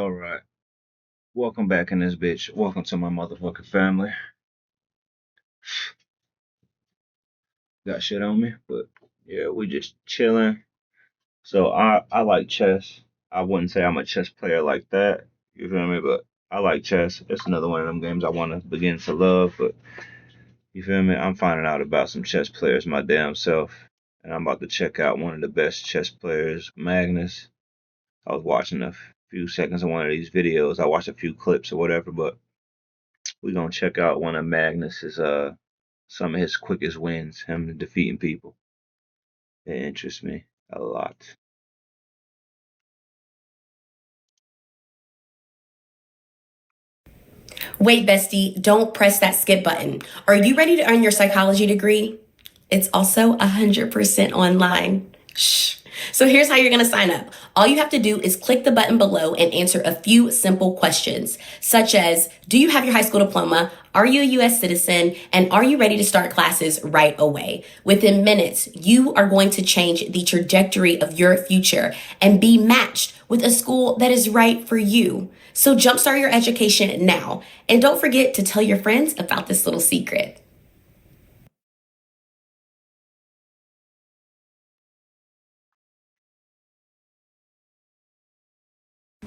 All right. Welcome back in this bitch. Welcome to my motherfucking family. Got shit on me, but yeah, we just chilling. So I like chess. I wouldn't say I'm a chess player like that. You feel me? But I like chess. It's another one of them games I want to begin to love. But you feel me? I'm finding out about some chess players my damn self, and I'm about to check out one of the best chess players, Magnus. I was watching a few seconds of one of these videos. I watched a few clips or whatever, but we're gonna check out one of Magnus's some of his quickest wins, him defeating people. It interests me a lot. Wait, bestie, don't press that skip button. Are you ready to earn your psychology degree? It's also 100% online. Shh. So here's how you're going to sign up. All you have to do is click the button below and answer a few simple questions, such as, do you have your high school diploma? Are you a U.S. citizen? And are you ready to start classes right away? Within minutes, you are going to change the trajectory of your future and be matched with a school that is right for you. So jumpstart your education now. And don't forget to tell your friends about this little secret.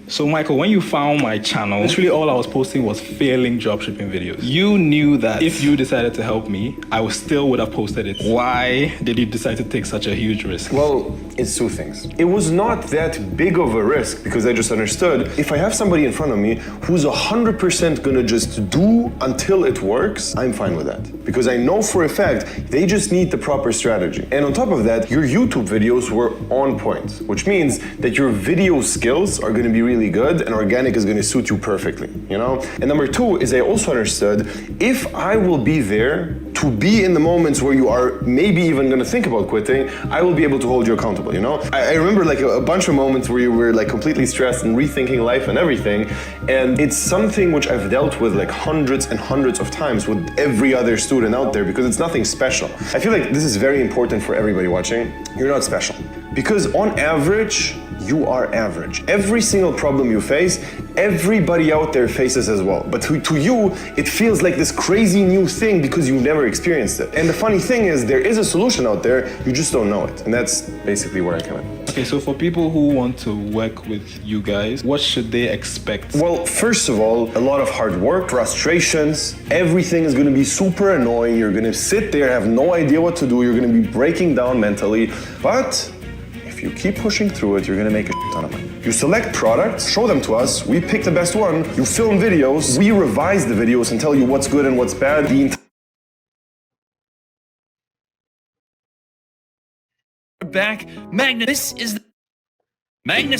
So Michael, when you found my channel, literally all I was posting was failing dropshipping videos. You knew that if you decided to help me, still would have posted it. Why did you decide to take such a huge risk? Well, it's two things. It was not that big of a risk because I just understood if I have somebody in front of me who's 100% gonna just do until it works, I'm fine with that. Because I know for a fact they just need the proper strategy. And on top of that, your YouTube videos were on point, which means that your video skills are gonna be really good and organic is going to suit you perfectly, you know? And number two is I also understood if I will be there to be in the moments where you are maybe even going to think about quitting, I will be able to hold you accountable, you know? I remember like a bunch of moments where you were like completely stressed and rethinking life and everything, and it's something which I've dealt with like hundreds and hundreds of times with every other student out there because it's nothing special. I feel like this is very important for everybody watching. You're not special. Because on average, you are average. Every single problem you face, everybody out there faces as well. But to you, it feels like this crazy new thing because you've never experienced it. And the funny thing is, there is a solution out there, you just don't know it. And that's basically where I come in. Okay, so for people who want to work with you guys, what should they expect? Well, first of all, a lot of hard work, frustrations, everything is gonna be super annoying. You're gonna sit there, have no idea what to do. You're gonna be breaking down mentally. But if you keep pushing through it, you're gonna make a ton of money. You select products, show them to us, we pick the best one, you film videos, we revise the videos and tell you what's good and what's bad. Back, Magnus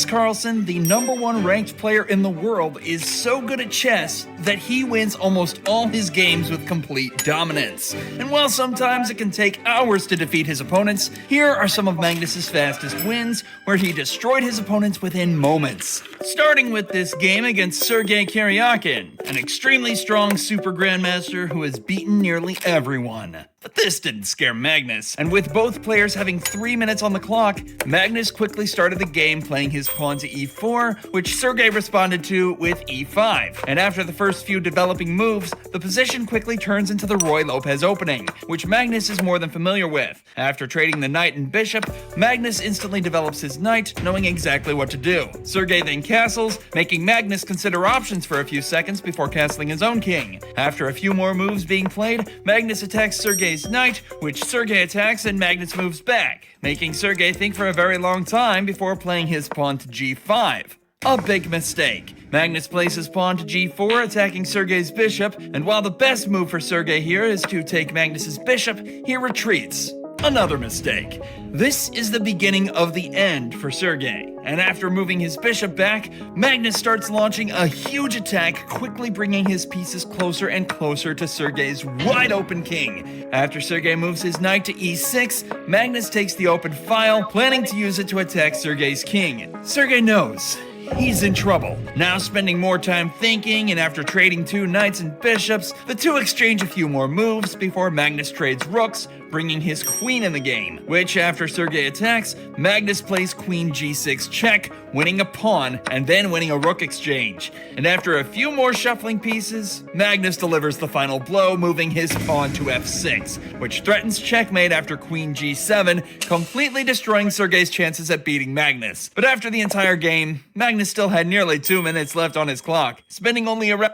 Carlsen, the #1 ranked player in the world, is so good at chess that he wins almost all his games with complete dominance. And while sometimes it can take hours to defeat his opponents, here are some of Magnus's fastest wins, where he destroyed his opponents within moments. Starting with this game against Sergei Karyakin, an extremely strong super grandmaster who has beaten nearly everyone. But this didn't scare Magnus, and with both players having 3 minutes on the clock, Magnus quickly started the game playing his pawn to e4, which Sergei responded to with e5. And after the first few developing moves, the position quickly turns into the Roy Lopez opening, which Magnus is more than familiar with. After trading the knight and bishop, Magnus instantly develops his knight, knowing exactly what to do. Sergei then castles, making Magnus consider options for a few seconds before castling his own king. After a few more moves being played, Magnus attacks Sergei's knight, which Sergei attacks and Magnus moves back, making Sergei think for a very long time before playing his pawn to g5. A big mistake. Magnus plays his pawn to g4, attacking Sergei's bishop, and while the best move for Sergei here is to take Magnus's bishop, he retreats. Another mistake. This is the beginning of the end for Sergei, and after moving his bishop back, Magnus starts launching a huge attack, quickly bringing his pieces closer and closer to Sergei's wide open king. After Sergei moves his knight to e6, Magnus takes the open file, planning to use it to attack Sergei's king. Sergei knows he's in trouble. Now spending more time thinking, and after trading 2 knights and bishops, the two exchange a few more moves before Magnus trades rooks, bringing his queen in the game, which after Sergei attacks, Magnus plays queen g6 check, winning a pawn, and then winning a rook exchange. And after a few more shuffling pieces, Magnus delivers the final blow, moving his pawn to f6, which threatens checkmate after queen g7, completely destroying Sergei's chances at beating Magnus. But after the entire game, Magnus still had nearly 2 minutes left on his clock, spending only around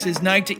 his knight to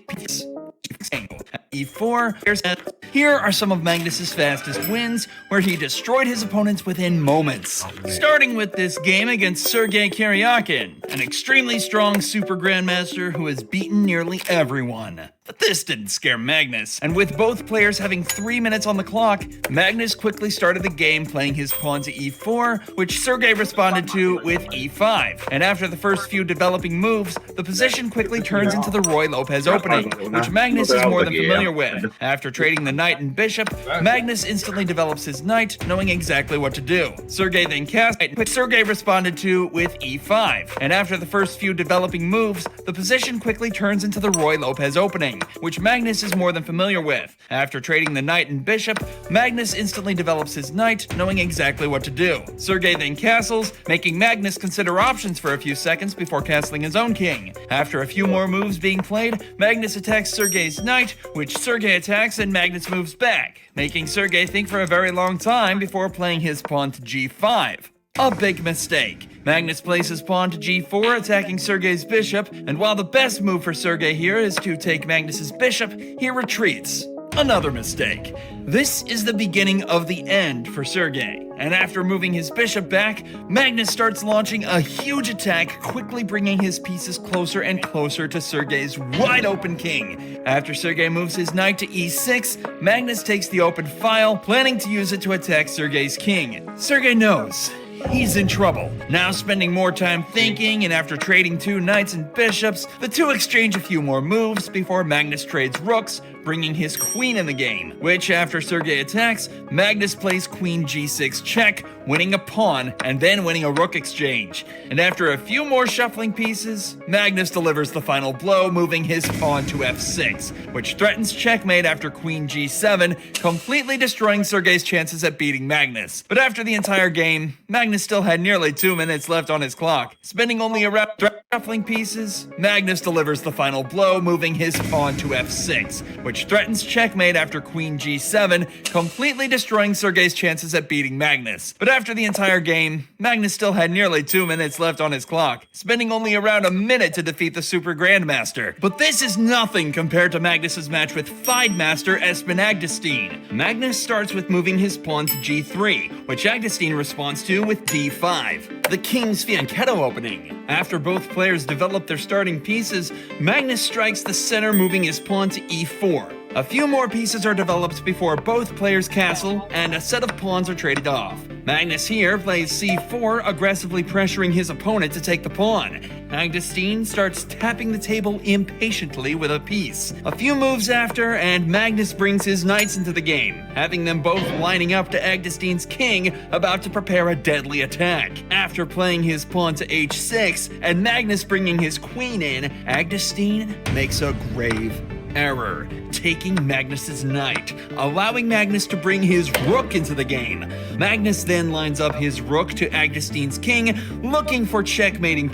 e4. Here are some of Magnus's fastest wins, where he destroyed his opponents within moments. Starting with this game against Sergei Karyakin, an extremely strong super grandmaster who has beaten nearly everyone. But this didn't scare Magnus, and with both players having 3 minutes on the clock, Magnus quickly started the game playing his pawn to e4, which Sergei responded to with e5. And after the first few developing moves, the position quickly turns into the Roy Lopez opening, which Magnus is more than familiar with. After trading the knight and bishop, Magnus instantly develops his knight, knowing exactly what to do. Sergei then cast, which Sergei responded to with e5. And after the first few developing moves, the position quickly turns into the Roy Lopez opening, which Magnus is more than familiar with. After trading the knight and bishop, Magnus instantly develops his knight, knowing exactly what to do. Sergei then castles, making Magnus consider options for a few seconds before castling his own king. After a few more moves being played, Magnus attacks Sergei's knight, which Sergei attacks and Magnus moves back, making Sergei think for a very long time before playing his pawn to g5. A big mistake. Magnus plays his pawn to g4, attacking Sergei's bishop, and while the best move for Sergei here is to take Magnus's bishop, he retreats. Another mistake. This is the beginning of the end for Sergei, and after moving his bishop back, Magnus starts launching a huge attack, quickly bringing his pieces closer and closer to Sergei's wide open king. After Sergei moves his knight to e6, Magnus takes the open file, planning to use it to attack Sergei's king. Sergei knows he's in trouble. Now spending more time thinking, and after trading 2 knights and bishops, the two exchange a few more moves before Magnus trades rooks, bringing his queen in the game, which after Sergei attacks, Magnus plays queen g6 check, winning a pawn, and then winning a rook exchange. And after a few more shuffling pieces, Magnus delivers the final blow, moving his pawn to f6, which threatens checkmate after queen g7, completely destroying Sergei's chances at beating Magnus. But after the entire game, Magnus still had nearly 2 minutes left on his clock, spending only around shuffling pieces. Magnus delivers the final blow, moving his pawn to f6, which threatens checkmate after queen g7, completely destroying Sergei's chances at beating Magnus. But after the entire game, Magnus still had nearly 2 minutes left on his clock, spending only around a minute to defeat the Super Grandmaster. But this is nothing compared to Magnus's match with FIDE Master Espen Agdestein. Magnus starts with moving his pawn to g3, which Agdestein responds to with d5, the King's Fianchetto opening. After both players develop their starting pieces, Magnus strikes the center, moving his pawn to e4. A few more pieces are developed before both players castle, and a set of pawns are traded off. Magnus here plays c4, aggressively pressuring his opponent to take the pawn. Agdestein starts tapping the table impatiently with a piece. A few moves after, and Magnus brings his knights into the game, having them both lining up to Agdestein's king, about to prepare a deadly attack. After playing his pawn to h6, and Magnus bringing his queen in, Agdestein makes a grave error, taking Magnus's knight, allowing Magnus to bring his rook into the game. Magnus then lines up his rook to Agdestein's king, looking for checkmating. I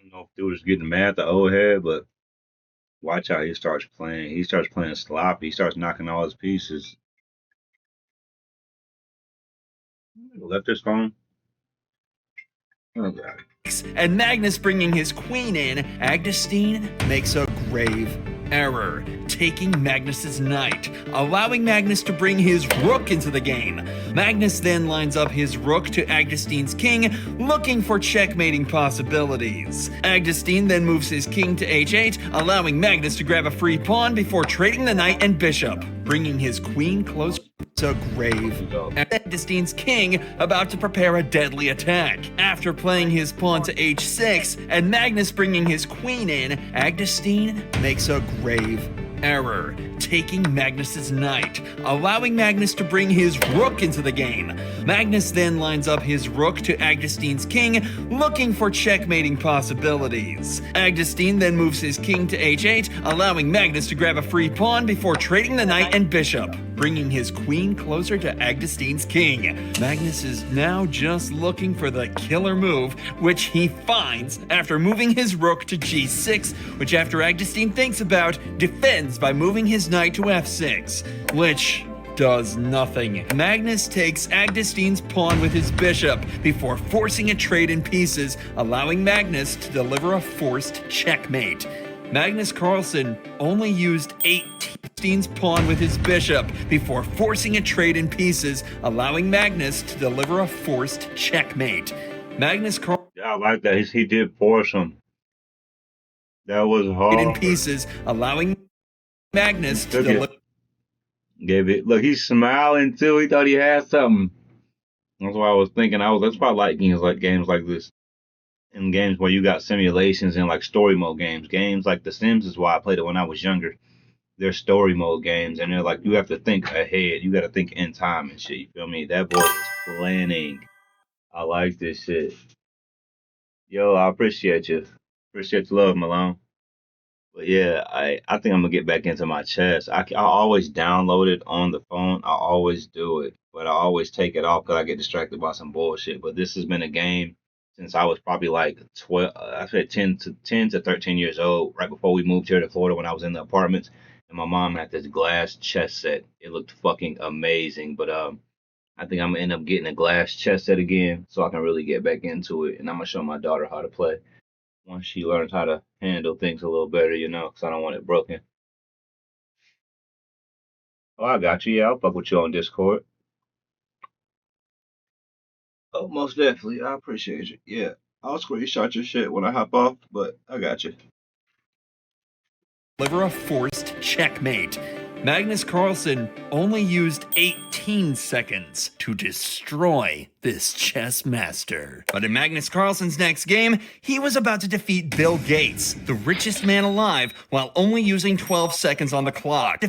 don't know if dude is getting mad at the old head, but watch how he starts playing. He starts playing sloppy. He starts knocking all his pieces. Left his phone. Oh, God. And Magnus bringing his queen in, Agdestein makes a grave error, taking Magnus's knight, allowing Magnus to bring his rook into the game. Magnus then lines up his rook to Agdestein's king, looking for checkmating possibilities. Agdestein then moves his king to h8, allowing Magnus to grab a free pawn before trading the knight and bishop, bringing his queen closer to grave. Agdestein's king about to prepare a deadly attack. After playing his pawn to h6, and Magnus bringing his queen in, Agdestein makes a grave error, taking Magnus's knight, allowing Magnus to bring his rook into the game. Magnus then lines up his rook to Agdestein's king, looking for checkmating possibilities. Agdestein then moves his king to h8, allowing Magnus to grab a free pawn before trading the knight and bishop, bringing his queen closer to Agdestein's king. Magnus is now just looking for the killer move, which he finds after moving his rook to g6, which after Agdestein thinks about, defends by moving his knight to f6, which does nothing. Magnus takes Agdestein's pawn with his bishop before forcing a trade in pieces, allowing Magnus to deliver a forced checkmate. Magnus Carlsen only used 18's pawn with his bishop before forcing a trade in pieces, allowing Magnus to deliver a forced checkmate. Magnus Carlsen Yeah, I like that. He did force him. That was hard. in pieces, allowing Magnus to Took it. deliver. Gave it. Look, he's smiling too. He thought he had something. That's why I was thinking. That's why I like games like this. And games where you got simulations and like story mode games. Games like The Sims is why I played it when I was younger. They're story mode games, and they're like you have to think ahead. You got to think in time and shit. You feel me? That boy is planning. I like this shit. Yo, I appreciate you. Appreciate the love, Malone. But yeah, I think I'm gonna get back into my chess. I always download it on the phone. I always do it, but I always take it off because I get distracted by some bullshit. But this has been a game since I was probably like 12. I said 10 to 13 years old, right before we moved here to Florida when I was in the apartments. And my mom had this glass chess set. It looked fucking amazing. But I think I'm gonna end up getting a glass chess set again so I can really get back into it. And I'm gonna show my daughter how to play once she learns how to handle things a little better, because I don't want it broken. Oh, I got you. Yeah, I'll fuck with you on Discord. Oh, most definitely. I appreciate you. Yeah, I'll screenshot your shit when I hop off, but I got you. Deliver a forced checkmate. Magnus Carlsen only used 18 seconds to destroy this chess master. But in Magnus Carlsen's next game, he was about to defeat Bill Gates, the richest man alive, while only using 12 seconds on the clock.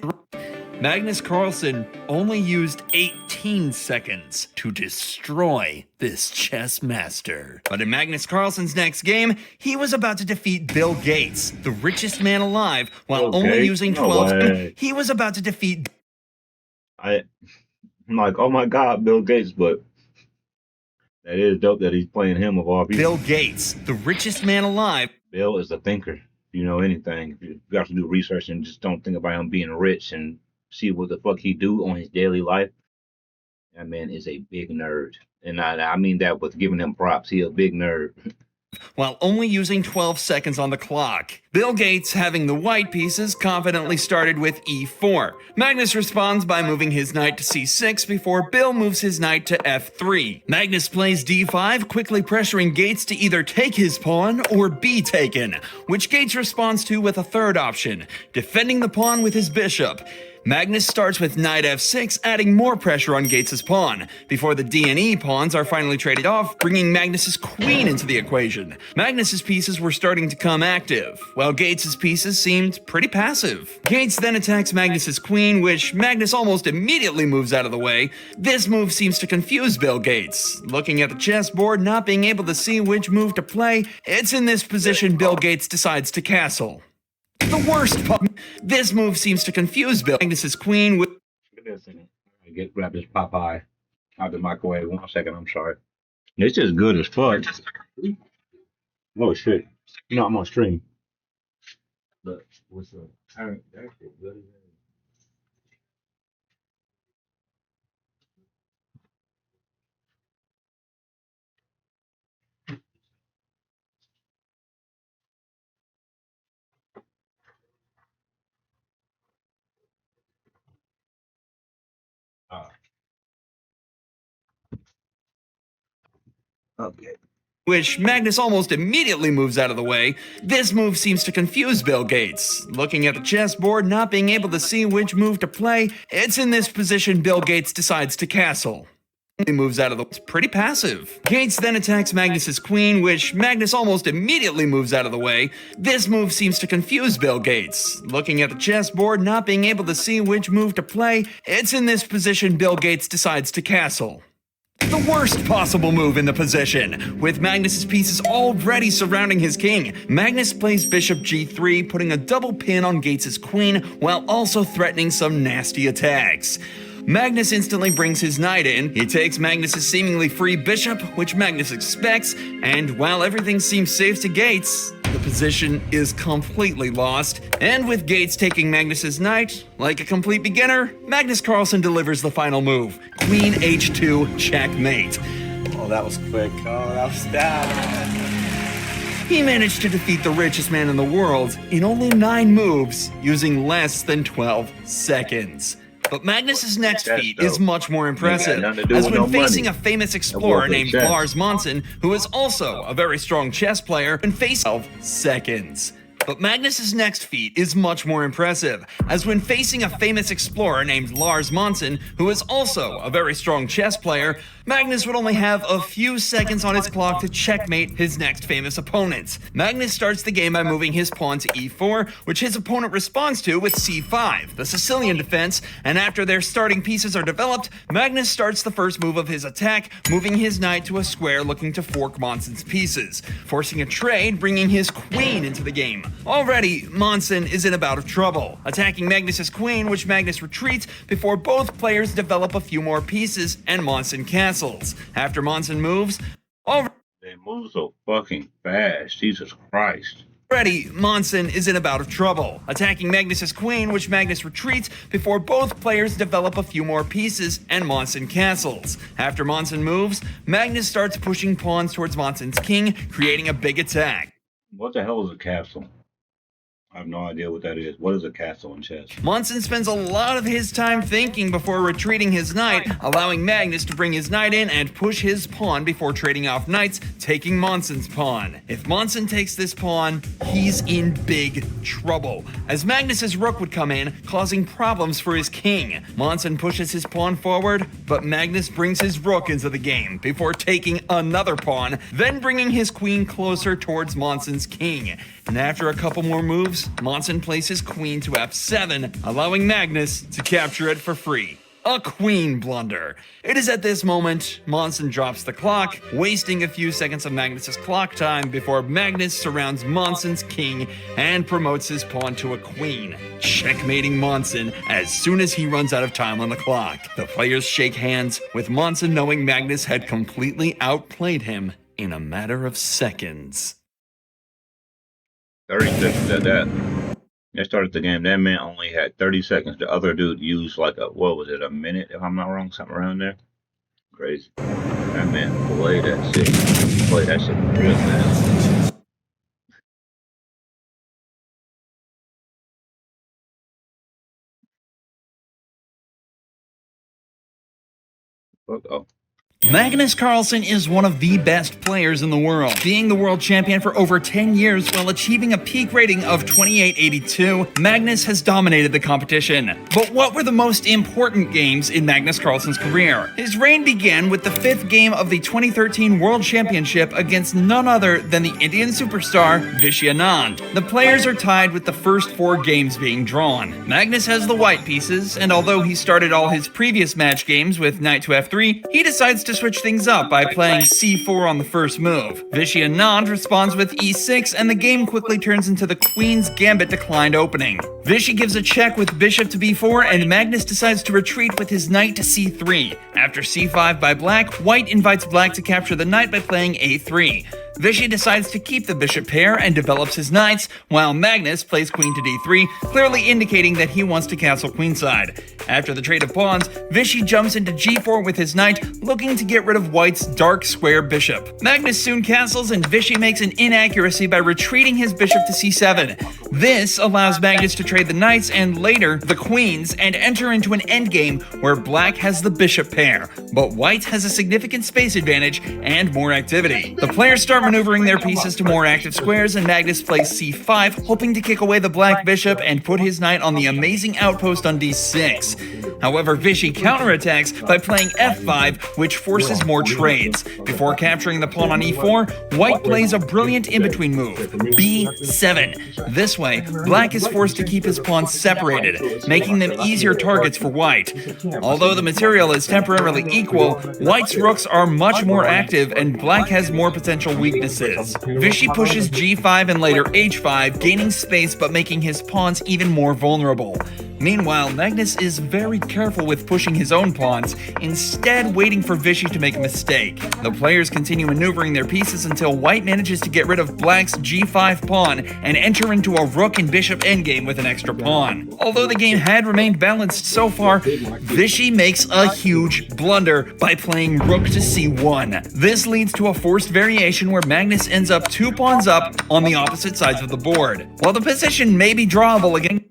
Magnus Carlsen only used 18 seconds to destroy this chess master. But in Magnus Carlsen's next game, he was about to defeat Bill Gates, the richest man alive, while only using 12 seconds. He was about to defeat. I'm like, oh my God, Bill Gates, but that is dope that he's playing him of all people. Bill Gates, the richest man alive. Bill is a thinker. If you know anything, if you have to do research and just don't think about him being rich and see what the fuck he do on his daily life. That man is a big nerd. And I mean that with giving him props. He a big nerd. While only using 12 seconds on the clock. Bill Gates, having the white pieces, confidently started with e4. Magnus responds by moving his knight to c6 before Bill moves his knight to f3. Magnus plays d5, quickly pressuring Gates to either take his pawn or be taken, which Gates responds to with a third option, defending the pawn with his bishop. Magnus starts with knight f6, adding more pressure on Gates' pawn, before the d and e pawns are finally traded off, bringing Magnus' queen into the equation. Magnus' pieces were starting to come active, while Gates' pieces seemed pretty passive. Gates then attacks Magnus' queen, which Magnus almost immediately moves out of the way. This move seems to confuse Bill Gates. Looking at the chessboard, not being able to see which move to play, it's in this position Bill Gates decides to castle. The worst part, this move seems to confuse Bill Magnus' queen with. Give me a second. I grab this Popeye out the microwave. 1 second, I'm sorry. It's just good as fuck. Oh shit. I'm on stream. Look, what's up? That shit good as hell. Okay. Which Magnus almost immediately moves out of the way. This move seems to confuse Bill Gates. Looking at the chessboard, not being able to see which move to play, it's in this position Bill Gates decides to castle. moves out of the way. It's pretty passive. Gates then attacks Magnus's queen, which Magnus almost immediately moves out of the way. This move seems to confuse Bill Gates. Looking at the chessboard, not being able to see which move to play, it's in this position Bill Gates decides to castle. The worst possible move in the position. With Magnus's pieces already surrounding his king, Magnus plays bishop g3, putting a double pin on Gates's queen while also threatening some nasty attacks. Magnus instantly brings his knight in. He takes Magnus's seemingly free bishop, which Magnus expects, and while everything seems safe to Gates, the position is completely lost. And with Gates taking Magnus's knight, like a complete beginner, Magnus Carlsen delivers the final move. Queen h2 checkmate. Oh, that was quick. Oh, that was that. He managed to defeat the richest man in the world in only 9 moves, using less than 12 seconds. But Magnus's next feat is much more impressive, as when facing a famous explorer named Lars Monsen, who is also a very strong chess player, and facing 12 seconds. But Magnus's next feat is much more impressive, as when facing a famous explorer named Lars Monsen, who is also a very strong chess player, Magnus would only have a few seconds on his clock to checkmate his next famous opponent. Magnus starts the game by moving his pawn to e4, which his opponent responds to with c5, the Sicilian defense, and after their starting pieces are developed, Magnus starts the first move of his attack, moving his knight to a square looking to fork Monsen's pieces, forcing a trade, bringing his queen into the game. Already, Monsen is in a bout of trouble, attacking Magnus's queen, which Magnus retreats before both players develop a few more pieces and Monsen castles. After Monsen moves, They move so fucking fast. Jesus Christ. already Monsen is in a bout of trouble, attacking Magnus's queen, which Magnus retreats before both players develop a few more pieces and Monsen castles. After Monsen moves, Magnus starts pushing pawns towards Monsen's king, creating a big attack. What the hell is a castle? I have no idea what that is. What is a castle in chess? Monsen spends a lot of his time thinking before retreating his knight, allowing Magnus to bring his knight in and push his pawn before trading off knights, taking Monsen's pawn. If Monsen takes this pawn, he's in big trouble, as Magnus's rook would come in, causing problems for his king. Monsen pushes his pawn forward, but Magnus brings his rook into the game before taking another pawn, then bringing his queen closer towards Monsen's king. And after a couple more moves, Monsen plays his queen to f7, allowing Magnus to capture it for free. A queen blunder. It is at this moment Monsen drops the clock, wasting a few seconds of Magnus's clock time before Magnus surrounds Monsen's king and promotes his pawn to a queen, checkmating Monsen as soon as he runs out of time on the clock. The players shake hands, with Monsen knowing Magnus had completely outplayed him in a matter of seconds. 30 seconds at that. They started the game. That man only had 30 seconds. The other dude used like a minute, if I'm not wrong, something around there. Crazy. That man played that shit. Played that shit real fast. Fuck off. Magnus Carlsen is one of the best players in the world, being the world champion for over 10 years while achieving a peak rating of 2882. Magnus has dominated the competition. But what were the most important games in Magnus Carlsen's career? His reign began with the 5th game of the 2013 World Championship against none other than the Indian superstar Vishy Anand. The players are tied with the first 4 games being drawn. Magnus has the white pieces, and although he started all his previous match games with knight to f3, he decides to switch things up by playing c4 on the first move. Vishy Anand responds with e6, and the game quickly turns into the Queen's Gambit declined opening. Vishy gives a check with bishop to b4, and Magnus decides to retreat with his knight to c3. After c5 by black, white invites black to capture the knight by playing a3. Vishy decides to keep the bishop pair and develops his knights, while Magnus plays queen to d3, clearly indicating that he wants to castle queenside. After the trade of pawns, Vishy jumps into g4 with his knight, looking to get rid of white's dark square bishop. Magnus soon castles, and Vishy makes an inaccuracy by retreating his bishop to c7. This allows Magnus to trade the knights and later the queens and enter into an endgame where black has the bishop pair, but white has a significant space advantage and more activity. The players start start maneuvering their pieces to more active squares, and Magnus plays c5, hoping to kick away the black bishop and put his knight on the amazing outpost on d6. However, Vichy counterattacks by playing f5, which forces more trades. Before capturing the pawn on e4, white plays a brilliant in-between move, b7. This way, black is forced to keep his pawns separated, making them easier targets for white. Although the material is temporarily equal, white's rooks are much more active and black has more potential weaknesses. Vichy pushes g5 and later h5, gaining space but making his pawns even more vulnerable. Meanwhile, Magnus is very careful with pushing his own pawns, instead waiting for Vichy to make a mistake. The players continue maneuvering their pieces until white manages to get rid of black's g5 pawn and enter into a rook and bishop endgame with an extra pawn. Although the game had remained balanced so far, Vichy makes a huge blunder by playing rook to c1. This leads to a forced variation where Magnus ends up 2 pawns up on the opposite sides of the board. While the position may be drawable again,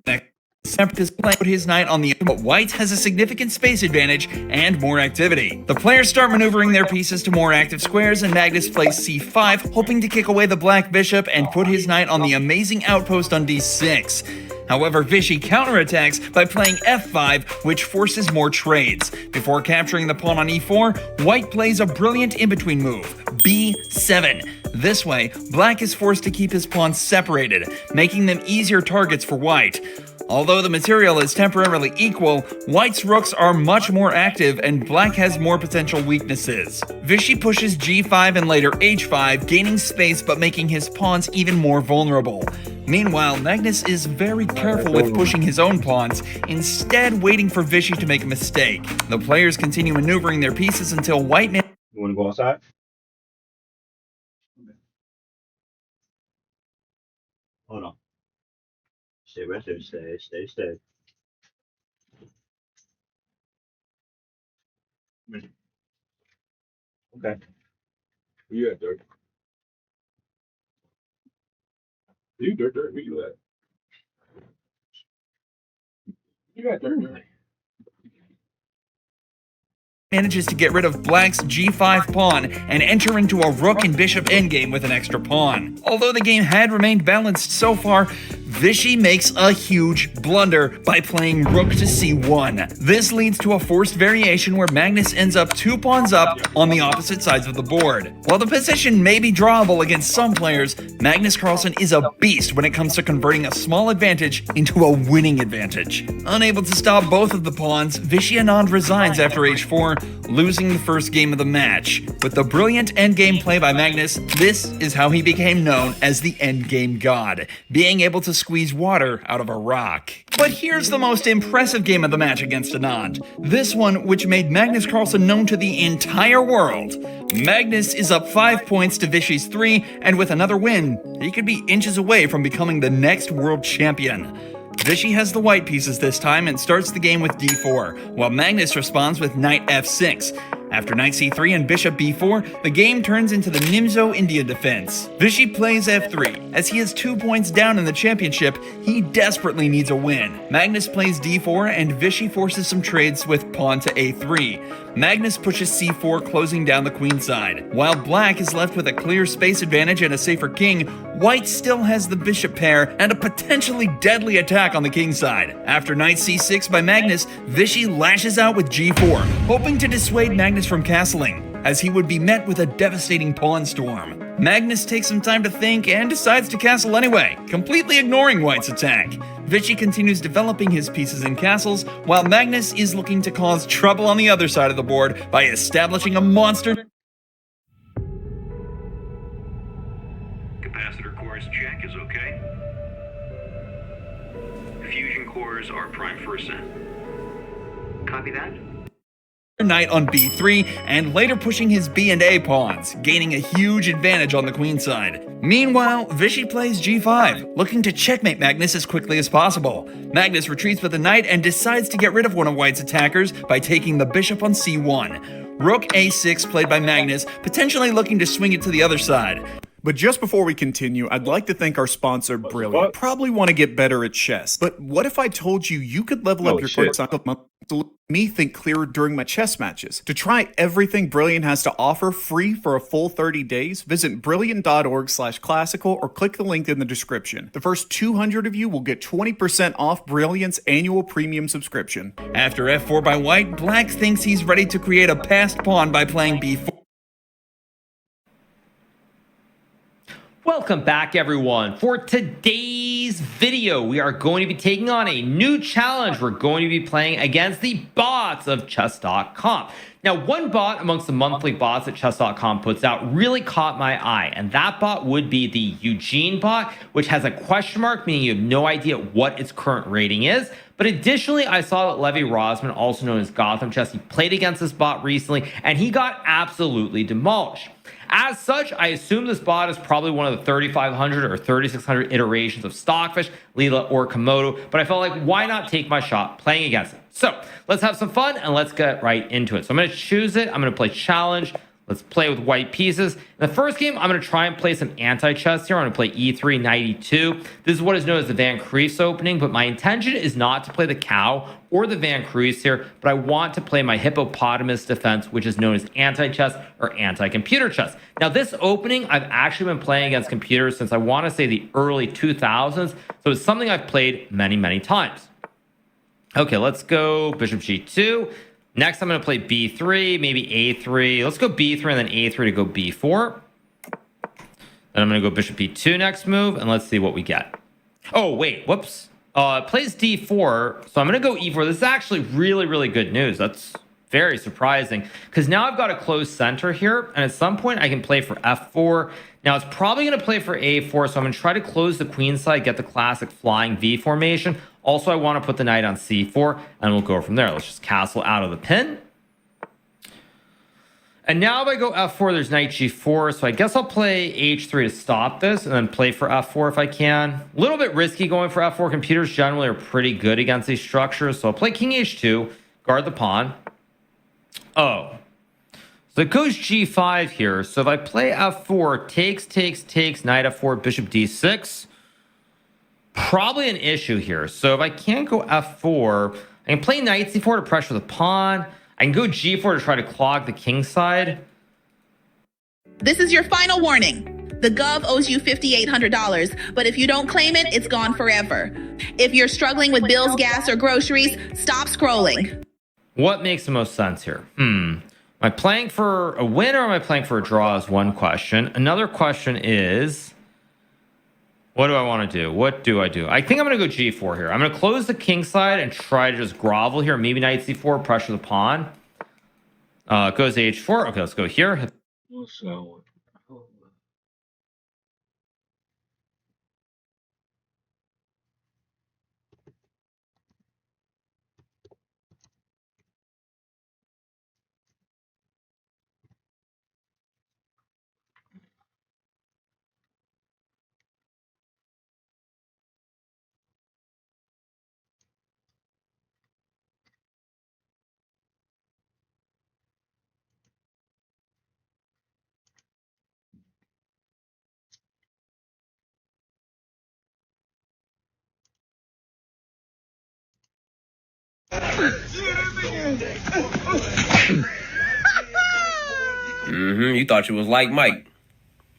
Separatist playing his knight on the but white has a significant space advantage and more activity. The players start maneuvering their pieces to more active squares, and Magnus plays c5, hoping to kick away the black bishop and put his knight on the amazing outpost on d6. However, Vichy counterattacks by playing f5, which forces more trades. Before capturing the pawn on e4, white plays a brilliant in-between move, b7. This way, black is forced to keep his pawns separated, making them easier targets for white. Although the material is temporarily equal, white's rooks are much more active and black has more potential weaknesses. Vichy pushes g5 and later h5, gaining space but making his pawns even more vulnerable. Meanwhile, Magnus is very careful with pushing his own pawns, instead waiting for Vichy to make a mistake. The players continue maneuvering their pieces until white You want to go outside? Hold on. Stay right there. Stay. Okay. Where you at, Dirk? Dirk. Where you at? You at, Dirk? manages to get rid of black's g5 pawn and enter into a rook and bishop endgame with an extra pawn. Although the game had remained balanced so far, Vichy makes a huge blunder by playing rook to c1. This leads to a forced variation where Magnus ends up 2 pawns up on the opposite sides of the board. While the position may be drawable against some players, Magnus Carlsen is a beast when it comes to converting a small advantage into a winning advantage. Unable to stop both of the pawns, Vichy Anand resigns after h4, losing the first game of the match. With the brilliant endgame play by Magnus, this is how he became known as the endgame god, being able to squeeze water out of a rock. But here's the most impressive game of the match against Anand. This one, which made Magnus Carlsen known to the entire world. Magnus is up 5 points to Vichy's 3, and with another win, he could be inches away from becoming the next world champion. Vichy has the white pieces this time and starts the game with d4, while Magnus responds with knight f6. After knight c3 and bishop b4, the game turns into the Nimzo India defense. Vichy plays f3. As he is 2 points down in the championship, he desperately needs a win. Magnus plays d4 and Vichy forces some trades with pawn to a3. Magnus pushes c4, closing down the queenside. While black is left with a clear space advantage and a safer king, white still has the bishop pair and a potentially deadly attack on the king side. After knight c6 by Magnus, Vichy lashes out with g4, hoping to dissuade Magnus from castling, as he would be met with a devastating pawn storm. Magnus takes some time to think and decides to castle anyway, completely ignoring white's attack. Vichy continues developing his pieces and castles, while Magnus is looking to cause trouble on the other side of the board by establishing a monster. Capacitor cores check is okay. Fusion cores are primed for ascent. Copy that? Knight on b3, and later pushing his b and a pawns, gaining a huge advantage on the queen side. Meanwhile, Vichy plays g5, looking to checkmate Magnus as quickly as possible. Magnus retreats with a knight and decides to get rid of one of white's attackers by taking the bishop on c1. Rook a6 played by Magnus, potentially looking to swing it to the other side. But just before we continue, I'd like to thank our sponsor, Brilliant. Probably want to get better at chess. But what if I told you you could level up your quick cycle month? me think clearer during my chess matches. To try everything Brilliant has to offer free for a full 30 days, visit brilliant.org/classical or click the link in the description. The first 200 of you will get 20% off Brilliant's annual premium subscription. After f4 by white, black thinks he's ready to create a passed pawn by playing b4. Welcome back, everyone. For today's video, we are going to be taking on a new challenge. We're going to be playing against the bots of chess.com. Now, one bot amongst the monthly bots that chess.com puts out really caught my eye, and that bot would be the Eugene bot, which has a question mark, meaning you have no idea what its current rating is. But additionally, I saw that Levy Rosman, also known as Gotham Chess, he played against this bot recently, and he got absolutely demolished. As such, I assume this bot is probably one of the 3,500 or 3,600 iterations of Stockfish, Leela, or Komodo, but I felt like, why not take my shot playing against it? So let's have some fun and let's get right into it. So I'm going to choose it. I'm going to play challenge. Let's play with white pieces. In the first game, I'm going to try and play some anti-chess here. I'm going to play e3, knight e2. This is what is known as the Van Creese opening, but my intention is not to play the cow or the Van Creese here, but I want to play my hippopotamus defense, which is known as anti-chess or anti-computer chess. Now, this opening, I've actually been playing against computers since I want to say the early 2000s, so it's something I've played many, many times. Okay, let's go bishop g2. Next, I'm going to play b3, maybe a3. Let's go b3 and then a3 to go b4. Then I'm going to go bishop e2 next move, and let's see what we get. Oh, wait, whoops. It plays d4, so I'm going to go e4. This is actually really, really good news. That's very surprising, because now I've got a closed center here, and at some point I can play for f4. Now, it's probably going to play for a4, so I'm going to try to close the queen side, get the classic flying V formation. Also, I want to put the knight on c4, and we'll go from there. Let's just castle out of the pin. And now if I go f4, there's knight g4, so I guess I'll play h3 to stop this, and then play for f4 if I can. A little bit risky going for f4. Computers generally are pretty good against these structures, so I'll play king h2, guard the pawn. Oh. So it goes g5 here, so if I play f4, takes, knight f4, bishop d6, probably an issue here. So if I can't go f4, I can play knight c4 to pressure the pawn. I can go g4 to try to clog the king side. This is your final warning. The Gov owes you $5,800, but if you don't claim it, it's gone forever. If you're struggling with bills, gas, or groceries, stop scrolling. What makes the most sense here? Am I playing for a win or am I playing for a draw is one question. Another question is, what do I want to do? What do I do? I think I'm going to go g4 here. I'm going to close the king side and try to just grovel here. Maybe knight c4, pressure the pawn. Goes h4. Okay, let's go here. What's that one? You thought you was like Mike.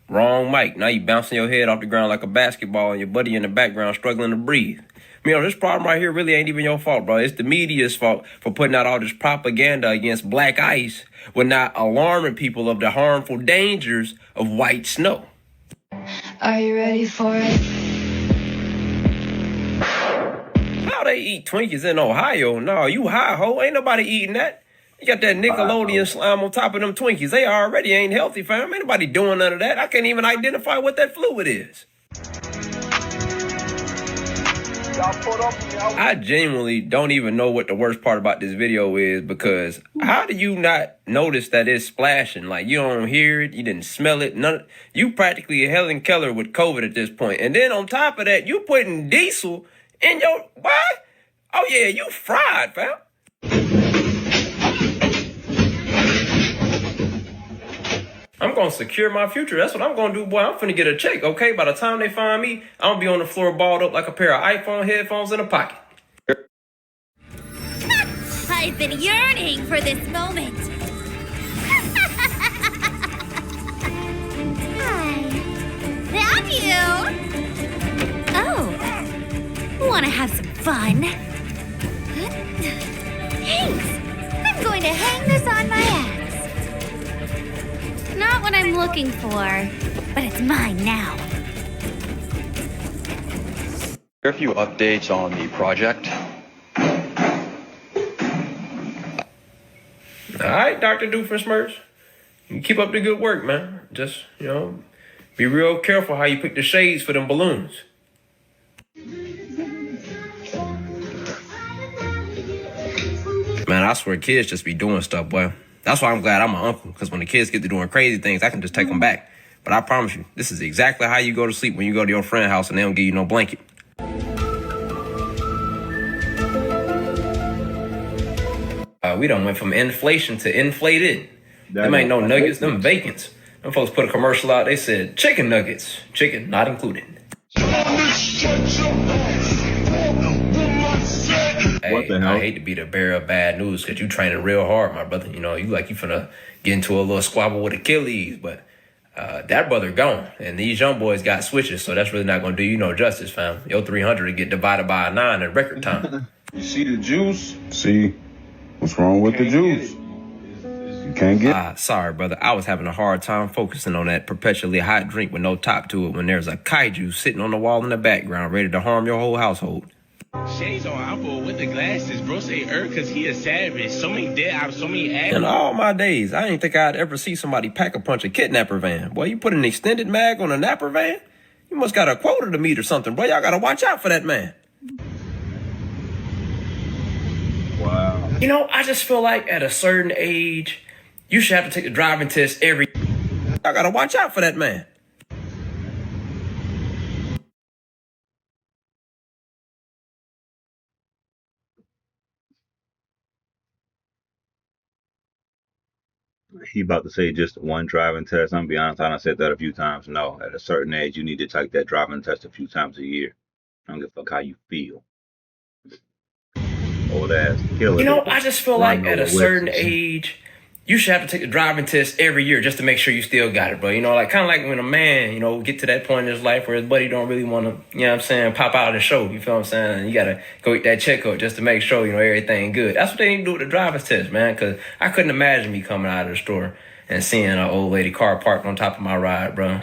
Wrong Mike. Now you bouncing your head off the ground like a basketball and your buddy in the background struggling to breathe. You know, this problem right here really ain't even your fault, bro. It's the media's fault for putting out all this propaganda against black ice when not alarming people of the harmful dangers of white snow. Are you ready for it? How they eat Twinkies in Ohio? No, you high ho. Ain't nobody eating that. You got that Nickelodeon slime on top of them Twinkies. They already ain't healthy, fam. Ain't nobody doing none of that. I can't even identify what that fluid is. I genuinely don't even know what the worst part about this video is, because how do you not notice that it's splashing? Like, you don't hear it, you didn't smell it, none. You practically Helen Keller with COVID at this point. And then on top of that, you putting diesel in your, what? Oh yeah, you fried, fam. I'm going to secure my future. That's what I'm going to do, boy. I'm finna get a check, okay? By the time they find me, I'm going to be on the floor balled up like a pair of iPhone headphones in a pocket. Hi, I've been yearning for this moment. Hi. That you? Oh. Want to have some fun? Thanks. I'm going to hang this on my axe. Not what I'm looking for, but it's mine now. There are a few updates on the project. All right, Dr. Doofenshmirtz. You keep up the good work, man. Just, be real careful how you pick the shades for them balloons. Man, I swear kids just be doing stuff, boy. That's why I'm glad I'm an uncle, because when the kids get to doing crazy things, I can just take them back. But I promise you, this is exactly how you go to sleep when you go to your friend's house and they don't give you no blanket. We done went from inflation to inflated. Them ain't no nuggets, them bacons. Them folks put a commercial out, they said, chicken nuggets, chicken not included. Hey, I hate to be the bearer of bad news because you training real hard, my brother. You finna get into a little squabble with Achilles, but that brother gone. And these young boys got switches, so that's really not gonna do you no justice, fam. Your 300 to get divided by a 9 in record time. You see the juice? See, what's wrong with the juice? You can't get sorry, brother. I was having a hard time focusing on that perpetually hot drink with no top to it when there's a kaiju sitting on the wall in the background ready to harm your whole household. Shades on Apple with the glasses. Bro say cause he a savage. So many dead out, so many ass. In all my days, I didn't think I'd ever see somebody pack a punch a kidnapper van. Boy, you put an extended mag on a napper van? You must got a quota to meet or something. Boy, y'all gotta watch out for that man. Wow. I just feel like at a certain age, you should have to take the driving test every... Y'all gotta watch out for that man. He about to say just one driving test. I'm gonna be honest, I done said that a few times. No, at a certain age, you need to take that driving test a few times a year. I don't give a fuck how you feel. Old ass killer. I just feel like at a certain age, you should have to take the driving test every year just to make sure you still got it, bro. Kind of like when a man, get to that point in his life where his buddy don't really want to, pop out and show. You feel what I'm saying? And you got to go get that checkup just to make sure, everything good. That's what they need to do with the driver's test, man, because I couldn't imagine me coming out of the store and seeing an old lady car parked on top of my ride, bro.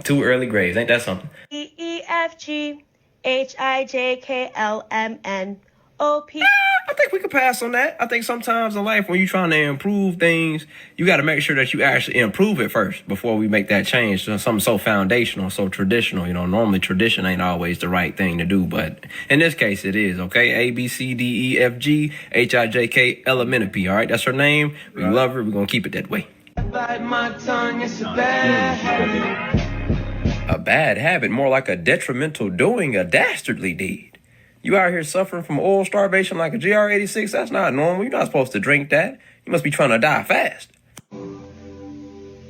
Two early graves. Ain't that something? EEFGHIJKLMNOP. I think we could pass on that. I think sometimes in life when you're trying to improve things, you got to make sure that you actually improve it first before we make that change to something so foundational, so traditional. Normally tradition ain't always the right thing to do, but in this case it is, okay? A, B, C, D, E, F, G, H, I, J, K, L, M, N, P, all right? That's her name. We love her. We're going to keep it that way. Bite my tongue, it's a bad habit. A bad habit, more like a detrimental doing, a dastardly deed. You out here suffering from oil starvation like a GR86? That's not normal. You're not supposed to drink that. You must be trying to die fast.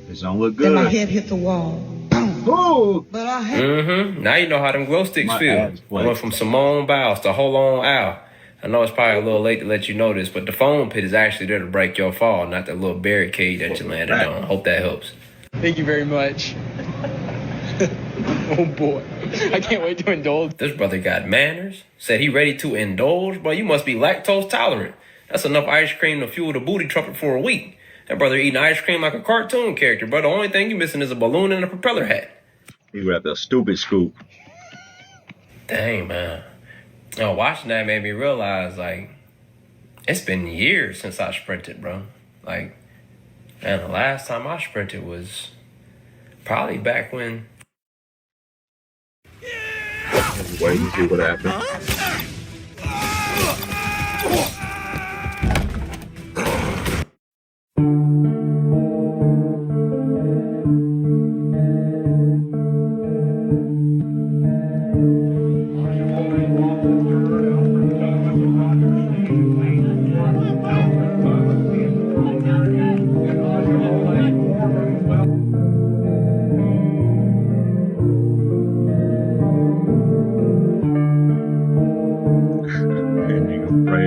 This don't look good. Then my head hit the wall. Boom! But I had... Now you know how them glow sticks feel. I went from Simone Biles to Hold On Al. I know it's probably a little late to let you know this, but the foam pit is actually there to break your fall, not that little barricade that you landed on. Hope that helps. Thank you very much. Oh boy, I can't wait to indulge. This brother got manners. Said he ready to indulge. Bro, you must be lactose tolerant. That's enough ice cream to fuel the booty trumpet for a week. That brother eating ice cream like a cartoon character, bro. The only thing you missing is a balloon and a propeller hat. He grabbed a stupid scoop. Dang, man. Watching that made me realize, it's been years since I sprinted, bro. Man, the last time I sprinted was probably back when... Wait and see what happens.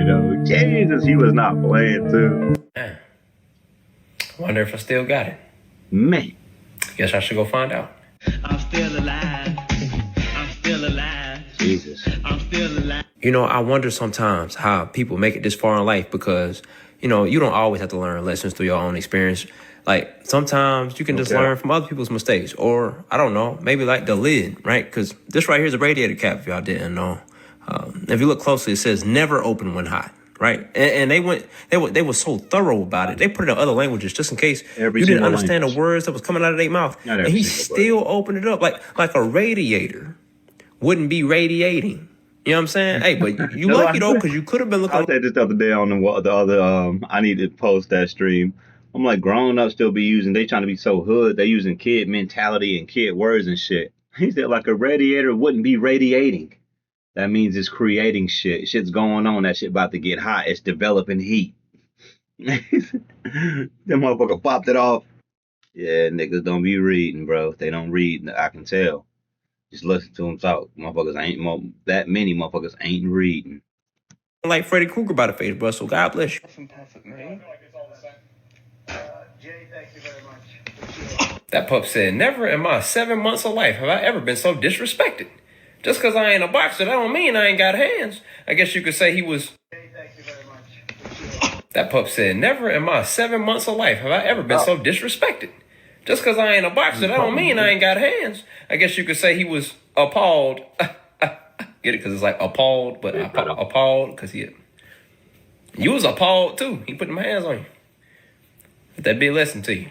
story though. Jesus, he was not playing too. Man. Wonder if I still got it. Man. Guess I should go find out. I'm still alive. I'm still alive. Jesus. I'm still alive. You know, I wonder sometimes how people make it this far in life because, you know, you don't always have to learn lessons through your own experience. Like, sometimes you can just learn from other people's mistakes. Or, I don't know, maybe like the lid, right? Because this right here is a radiator cap, if y'all didn't know. If you look closely, it says never open when hot, right? And they were so thorough about it. They put it in other languages just in case you didn't understand the words that was coming out of their mouth. And he still opened it up like a radiator wouldn't be radiating. You know what I'm saying? Hey, but you lucky though, because you could have been looking. I said this the other day on the other I need to post that stream. I'm like, grown ups still be using, they trying to be so hood, they using kid mentality and kid words and shit. He said like a radiator wouldn't be radiating. That means it's creating shit. Shit's going on. That shit about to get hot. It's developing heat. That motherfucker popped it off. Yeah, niggas don't be reading, bro. If they don't read, I can tell. Just listen to them talk. Motherfuckers ain't that many motherfuckers ain't reading. Like Freddy Krueger by the face, bro. So God bless you. That pup said, never in my 7 months of life have I ever been so disrespected. Just because I ain't a boxer, that don't mean I ain't got hands. I guess you could say he was... That pup said, never in my 7 months of life have I ever been so disrespected. Just because I ain't a boxer, that don't mean I ain't got hands. I guess you could say he was appalled. Get it? Because it's like appalled, but appalled because he... You was appalled too. He put them hands on you. Let that be a lesson to you.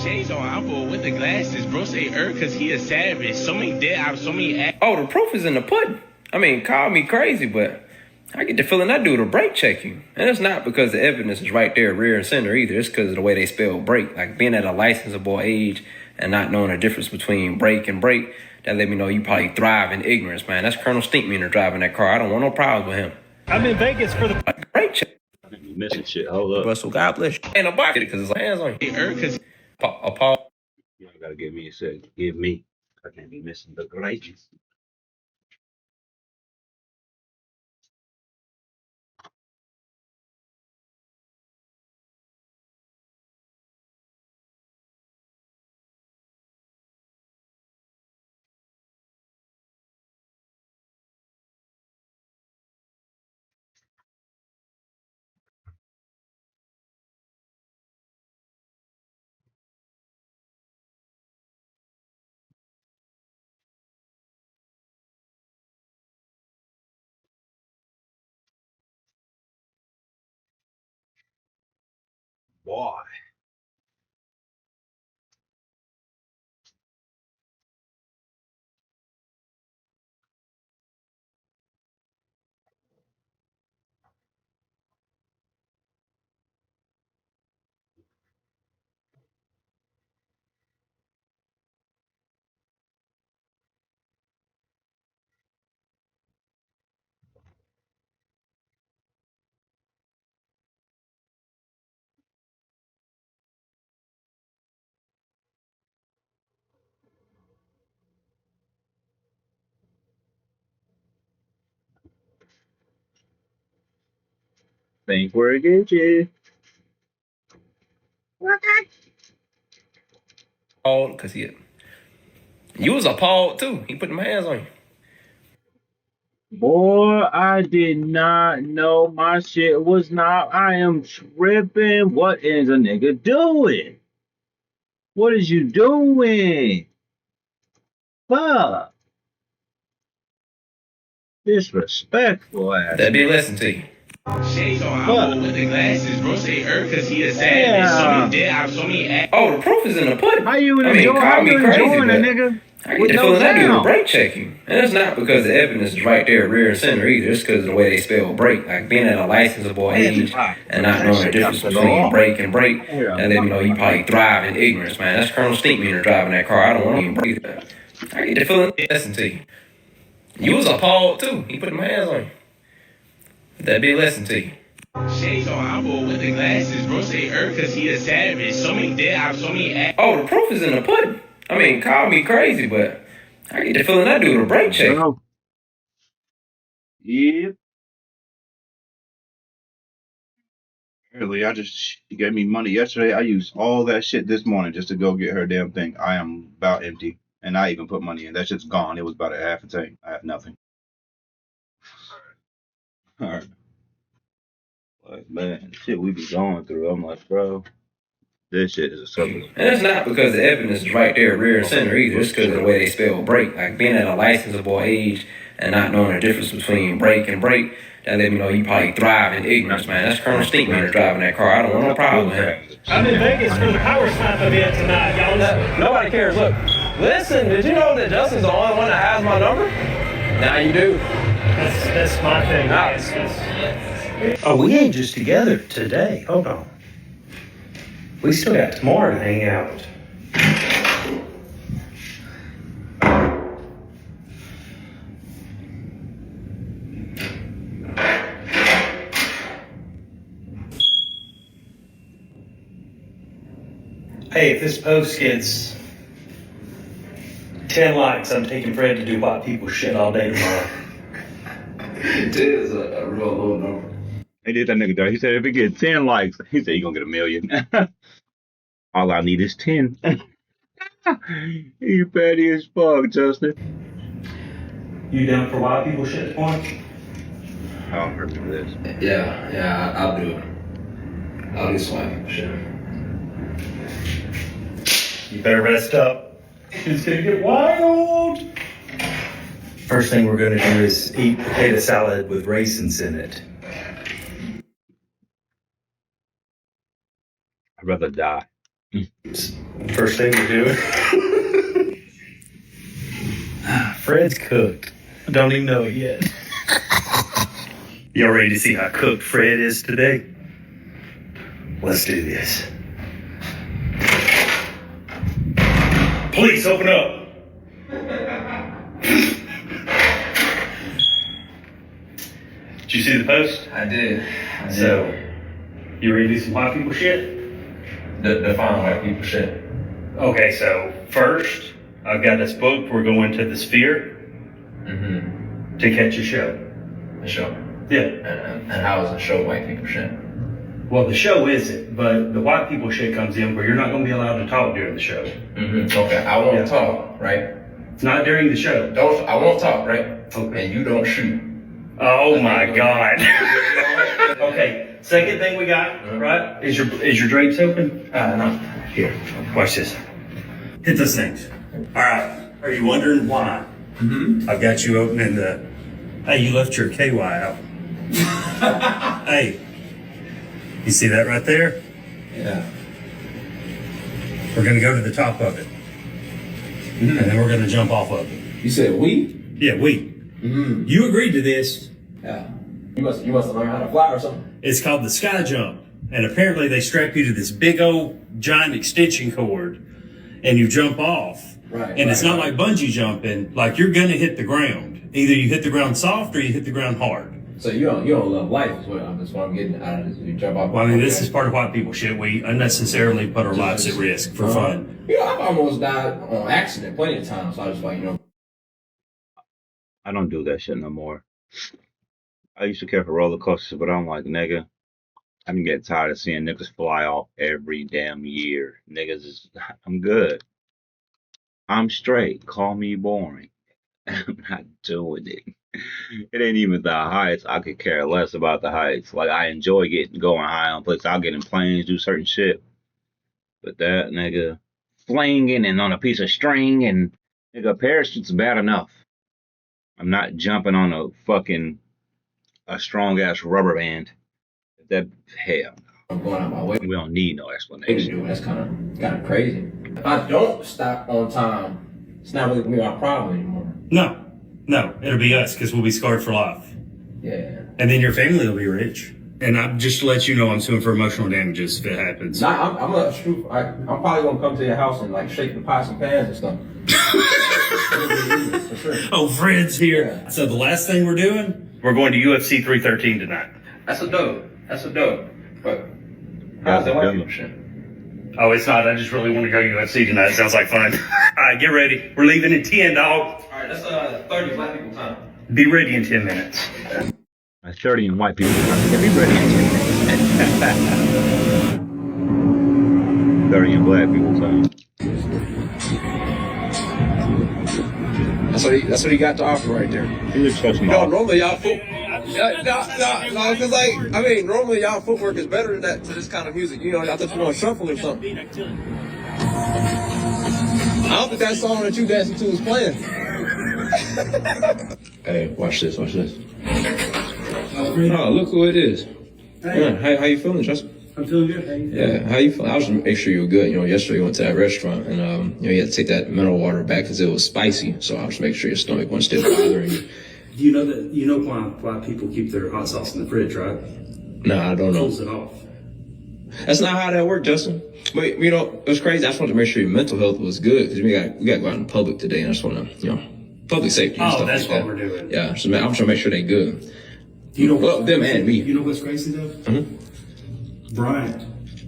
Shades on Apple with the glasses. Bro say because he a savage. So many dead out, so many... Oh, the proof is in the pudding. I mean, call me crazy, but I get the feeling that dude will brake check you. And it's not because the evidence is right there, rear and center either. It's because of the way they spell brake. Like being at a licensable age and not knowing the difference between brake and brake, that let me know you probably thrive in ignorance, man. That's Colonel Stinkmeaner driving that car. I don't want no problems with him. I'm in Vegas for the brake check. You missing shit. Hold up. Russell, God bless you. Ain't nobody because it's like hands on you. Because Paul. You gotta give me a sec. Give me. I can't be missing the greatest. Boy. Think we're Gucci. Appalled because he... You was appalled too. He put them hands on you. Boy, I did not know my shit was not. I am tripping. What is a nigga doing? What is you doing? Fuck. Disrespectful ass. That be a lesson to you. Shades on Apple with the glasses. Bro say because he a savage. So many dead out, so many... Oh, the proof is in the pudding. How you enjoying a nigga? I get the feeling that dude will brake check you. And it's not because the evidence is right there, rear and center either. It's because of the way they spell brake. Like being at a licensable age and not knowing the difference between brake and brake. And let me know you probably thrive in ignorance, man. That's Colonel Stinkmeaner driving that car. I don't want to even breathe that. I get the feeling lesson to you. You was appalled too. He put them hands on you. That be a lesson to you. Shades on Apple with the glasses. Bro say because he a savage. So many dead out, so many... Oh, the proof is in the pudding. I mean, call me crazy, but I get the feeling that dude will brake check. Yep. Really, she gave me money yesterday. I used all that shit this morning just to go get her damn thing. I am about empty. And I even put money in. That shit's gone. It was about a half a tank. I have nothing. All right. Like, man, shit we be going through. I'm like, bro, this shit is a circle. And it's not because the evidence is right there, rear and center either. It's because of the way they spell break. Like being at a licensable age and not knowing the difference between break and brake, that let me know you probably thrive in ignorance, man. That's Colonel Stinkman is driving that car. I don't want no problem with him. I'm in Vegas for the power slap event tonight, y'all. Nobody cares. Look, listen, did you know that Justin's the only one that has my number? Now you do. That's my thing. Oh, we ain't just together today. Hold on. We still got tomorrow to hang out. Hey, if this post gets 10 likes, I'm taking Fred to do white people shit all day tomorrow. It is a real low number. He did that nigga though. He said if he get 10 likes, he said he gonna get 1 million. All I need is 10. You petty as fuck, Justin. You down for white people shit tomorrow? I don't hurt for this. Yeah, I'll do it. I'll do some white people shit. You better rest up. It's gonna get wild. First thing we're gonna do is eat potato salad with raisins in it. I'd rather die. First thing we do. Fred's cooked. I don't even know it yet. Y'all ready to see how cooked Fred is today? Let's do this. Please open up. Did you see the post? I did. So, you ready to do some white people shit? Define white people shit. Okay, so first, I've got us booked. We're going to the Sphere to catch a show. A show? Yeah. And how is a show white people shit? Well, the show isn't, but the white people shit comes in where you're not going to be allowed to talk during the show. Okay, I won't talk, right? It's not during the show. I won't talk, right? Okay. And you don't shoot. Oh my God. Okay, second thing we got, right? Is your drapes open? No. Here, watch this. Hit those things. All right. Are you wondering why? I've got you opening the. Hey, you left your KY out. Hey, you see that right there? Yeah. We're gonna go to the top of it, and then we're gonna jump off of it. You said we? Yeah, we. You agreed to this. Yeah. You must have learned how to fly or something. It's called the sky jump, and apparently they strap you to this big old giant extension cord, and you jump off. Right. And it's not like bungee jumping. Like you're gonna hit the ground. Either you hit the ground soft or you hit the ground hard. So you don't love life is what I'm getting out of this. You jump off. Well, I mean, this is part of white people shit. We unnecessarily put our lives at risk for fun. You know, I've almost died on accident plenty of times. So I just like, I don't do that shit no more. I used to care for roller coasters, but I'm like, nigga, I'm getting tired of seeing niggas fly off every damn year. I'm good. I'm straight. Call me boring. I'm not doing it. It ain't even the heights. I could care less about the heights. Like, I enjoy going high on places. I'll get in planes, do certain shit. But that nigga flinging and on a piece of string and nigga parachute's bad enough. I'm not jumping on a strong ass rubber band. Hell. I'm going out my way. We don't need no explanation. That's kind of crazy. If I don't stop on time, it's not really gonna be our problem anymore. No, it'll be us because we'll be scarred for life. Yeah. And then your family will be rich. And I'm just to let you know, I'm suing for emotional damages if it happens. Nah, I'm probably gonna come to your house and like shake the pots and pans and stuff. For sure. Oh, Fred's here. Yeah. So the last thing we're doing, we're going to UFC 313 tonight. That's a dope. But how's that white people shit? Oh, it's not. I just really want to go UFC tonight. Sounds like fun. All right, get ready. We're leaving in 10, dog. All right, that's 30 black people time. Be ready in 10 minutes. 30 and white people. Be ready in 10 minutes. Dirty and black people time. That's what he got to offer right there. He looks so No, small. normally y'all foot. No, because like I mean, normally y'all footwork is better than that to this kind of music. You know, I thought you were gonna shuffle or something. I don't think that song that you dancing to is playing. Hey, watch this. Oh, look who it is. Hey. Yeah, how you feeling, Justin? I'm feeling good. How you feeling? Yeah, how you feeling? I was just make sure you were good. You know, yesterday you went to that restaurant and you had to take that mineral water back because it was spicy. So I was just making sure your stomach wasn't still bothering you. You know why people keep their hot sauce in the fridge, right? No, I don't know. Cools it off. That's not how that worked, Justin. But you know, it was crazy. I just wanted to make sure your mental health was good because we got to go out in public today, and I just want to, public safety. And stuff That's like what we're doing. Yeah, so I'm trying to make sure they good. You know well, them and me. You know what's crazy though? Mm-hmm. Bryant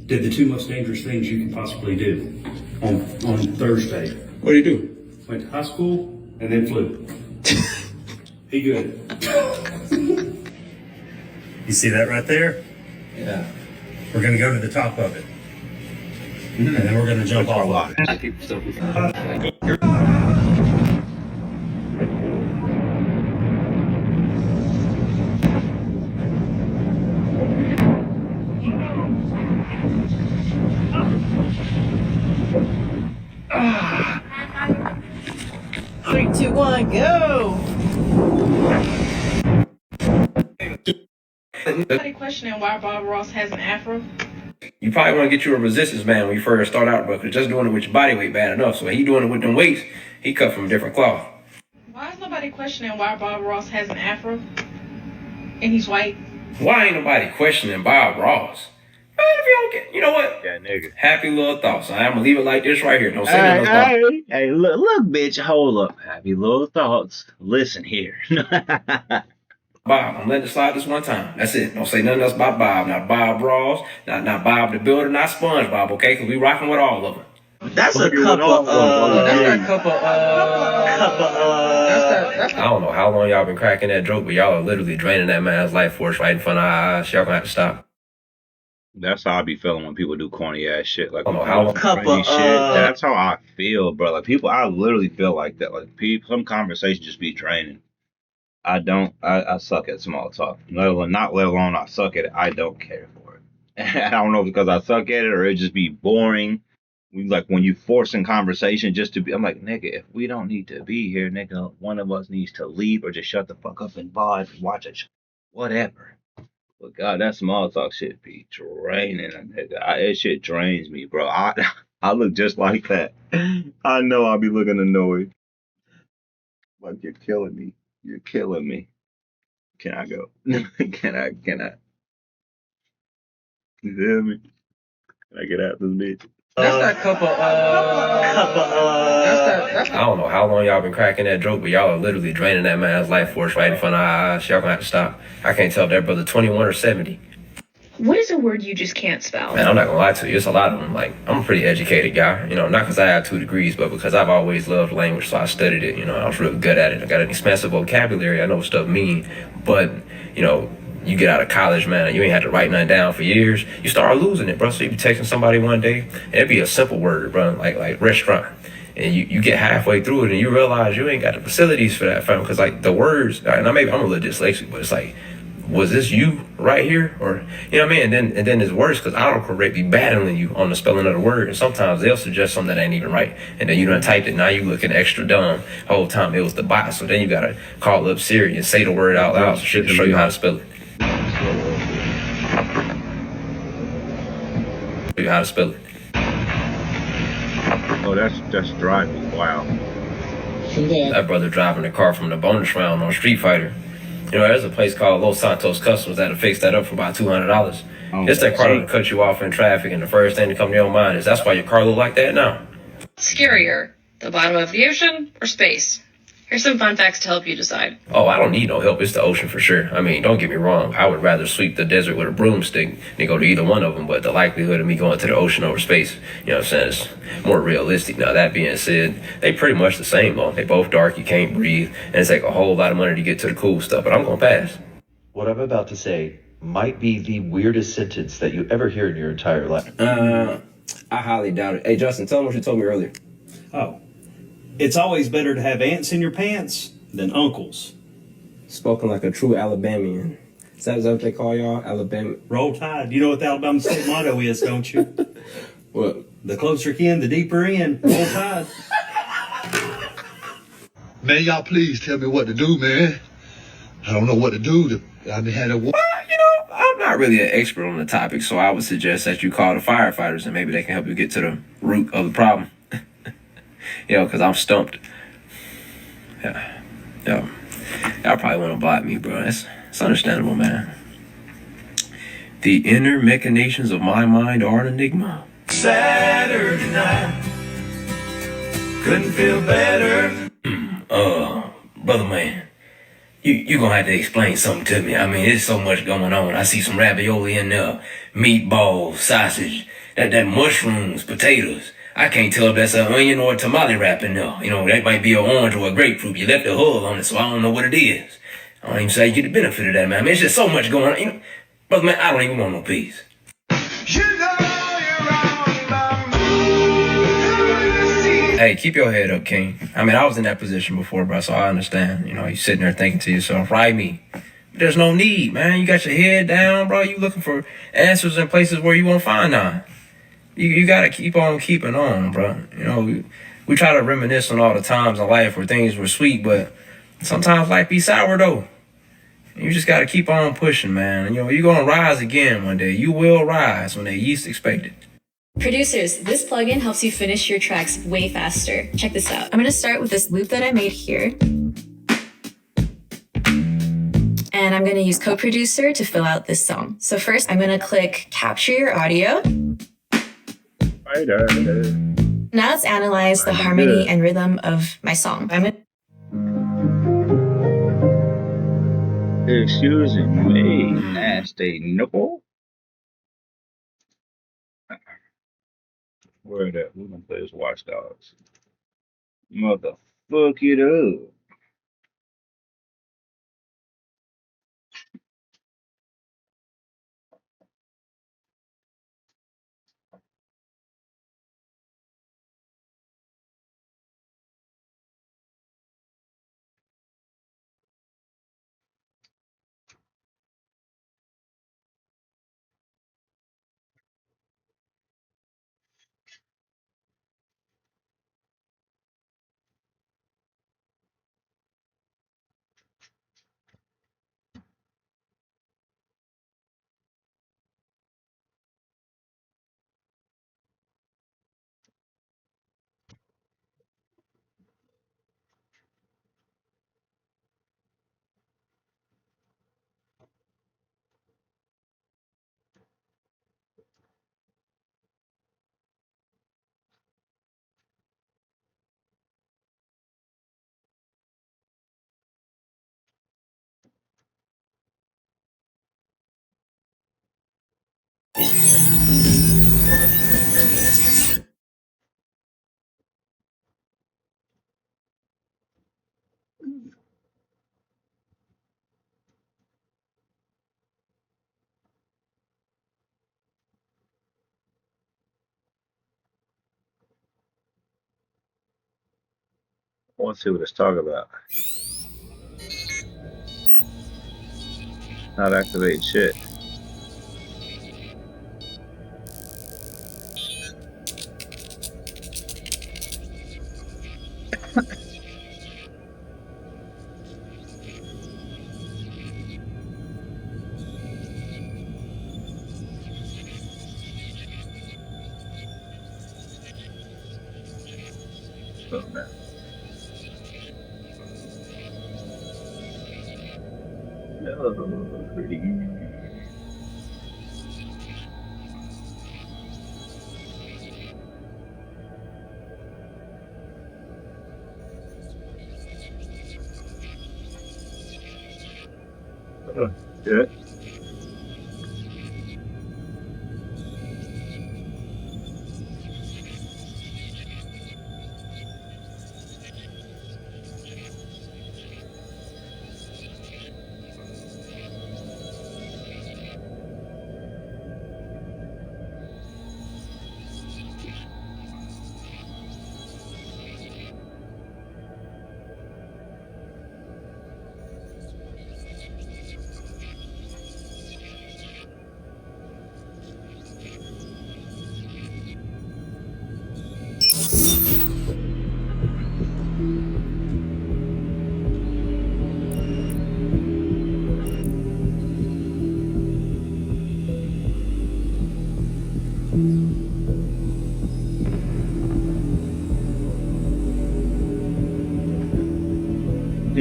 did the two most dangerous things you can possibly do on Thursday. What did he do? Went to high school and then flew. He good. You see that right there? Yeah. We're gonna go to the top of it. And then we're gonna jump off. Three, two, one, go! Somebody questioning why Bob Ross has an afro? You probably want to get you a resistance band when you first start out, bro, because just doing it with your body weight bad enough. So when he doing it with them weights, he cut from a different cloth. Why is nobody questioning why Bob Ross has an afro? And he's white? Why ain't nobody questioning Bob Ross? Man, if you don't get, you know what? Yeah, nigga. Happy little thoughts. I'm gonna leave it like this right here. Don't say nothing else. Hey, look, bitch, hold up. Happy little thoughts. Listen here. Bob, I'm letting it slide this one time. That's it. Don't say nothing else about Bob. Not Bob Ross, not Bob the Builder, not SpongeBob, okay? Because we rocking with all of them. That's a couple, I don't know how long y'all been cracking that joke, but y'all are literally draining that man's life force right in front of our eyes. Y'all gonna have to stop. That's how I be feeling when people do corny ass shit. Like, I don't know how long. shit. That's how I feel, bro. Like, people, I literally feel like that. Like, people, some conversations just be draining. I suck at small talk. Let alone I suck at it. I don't care for it. I don't know if it's because I suck at it or it just be boring. Like when you forcing conversation just to be, I'm like, nigga, if we don't need to be here, nigga, one of us needs to leave or just shut the fuck up and watch it, whatever. But God, that small talk shit be draining, nigga. That shit drains me, bro. I look just like that. I know I'll be looking annoyed. Like, you're killing me. You're killing me. Can I go? Can I? You feel me? Can I get out this bitch? That's that couple, I don't know how long y'all been cracking that joke, but y'all are literally draining that man's life force right in front of our eyes. Y'all gonna have to stop. I can't tell if that brother 21 or 70. What is a word you just can't spell? Man, I'm not gonna lie to you. It's a lot of them. Like, I'm a pretty educated guy. You know, not because I have 2 degrees, but because I've always loved language, so I studied it. You know, I was really good at it. I got an expansive vocabulary. I know what stuff mean. But, you know, you get out of college, man, and you ain't had to write nothing down for years. You start losing it, bro. So you be texting somebody one day, and it'd be a simple word, bro, like restaurant. And you get halfway through it, and you realize you ain't got the facilities for that, fam. Because, like, the words, and I'm a little dyslexic, but it's like, was this you right here? Or, you know what I mean? And then it's worse because autocorrect be battling you on the spelling of the word. And sometimes they'll suggest something that ain't even right. And then you done typed it. Now you looking extra dumb. The whole time it was the bot. So then you got to call up Siri and say the word out loud so shit to show you how to spell it. Show you how to spell it. Oh, that's driving. Wow. That brother driving the car from the bonus round on Street Fighter. You know, there's a place called Los Santos Customs that'll fix that up for about $200. It's that car that'll cut you off in traffic, and the first thing to come to your mind is that's why your car look like that now. Scarier, the bottom of the ocean or space? Here's some fun facts to help you decide. Oh, I don't need no help. It's the ocean for sure. I mean, don't get me wrong. I would rather sweep the desert with a broomstick than go to either one of them. But the likelihood of me going to the ocean over space, you know what I'm saying, is more realistic. Now, that being said, they pretty much the same, though. They both dark. You can't breathe. And it's like a whole lot of money to get to the cool stuff. But I'm going to pass. What I'm about to say might be the weirdest sentence that you ever hear in your entire life. I highly doubt it. Hey, Justin, tell them what you told me earlier. Oh, it's always better to have ants in your pants than uncles. Spoken like a true Alabamian. Is that what they call y'all? Alabama? Roll Tide. You know what the Alabama state motto is, don't you? What? The closer kin, the deeper in. Roll Tide. Man, y'all please tell me what to do, man. I don't know what to do. I've been had a war. I'm not really an expert on the topic, so I would suggest that you call the firefighters and maybe they can help you get to the root of the problem. Because I'm stumped. Yeah. Y'all probably want to block me, bro. It's understandable, man. The inner machinations of my mind are an enigma. Saturday night, couldn't feel better. Brother man, you gonna have to explain something to me. I mean, there's so much going on. I see some ravioli in there, meatballs, sausage, that mushrooms, potatoes. I can't tell if that's an onion or a tamale wrap in there. That might be an orange or a grapefruit. You left the hull on it, so I don't know what it is. I don't even say you get the benefit of that, man. I mean, it's just so much going on. Brother man, I don't even want no peace. Hey, keep your head up, King. I mean, I was in that position before, bro, so I understand. You sitting there thinking to yourself, right me. There's no need, man. You got your head down, bro. You looking for answers in places where you won't find none. You got to keep on keeping on, bro. We try to reminisce on all the times in life where things were sweet, but sometimes life be sour, though. You just got to keep on pushing, man. You're going to rise again one day. You will rise when they least expect it. Producers, this plugin helps you finish your tracks way faster. Check this out. I'm going to start with this loop that I made here. And I'm going to use Co-Producer to fill out this song. So first, I'm going to click Capture Your Audio. Now let's analyze the harmony and rhythm of my song. Excuse me, nasty nipple. Where that? We're gonna play as Watchdogs. Motherfuck it up. I want to see what it's talking about. Not activate shit. Oh man. Yeah.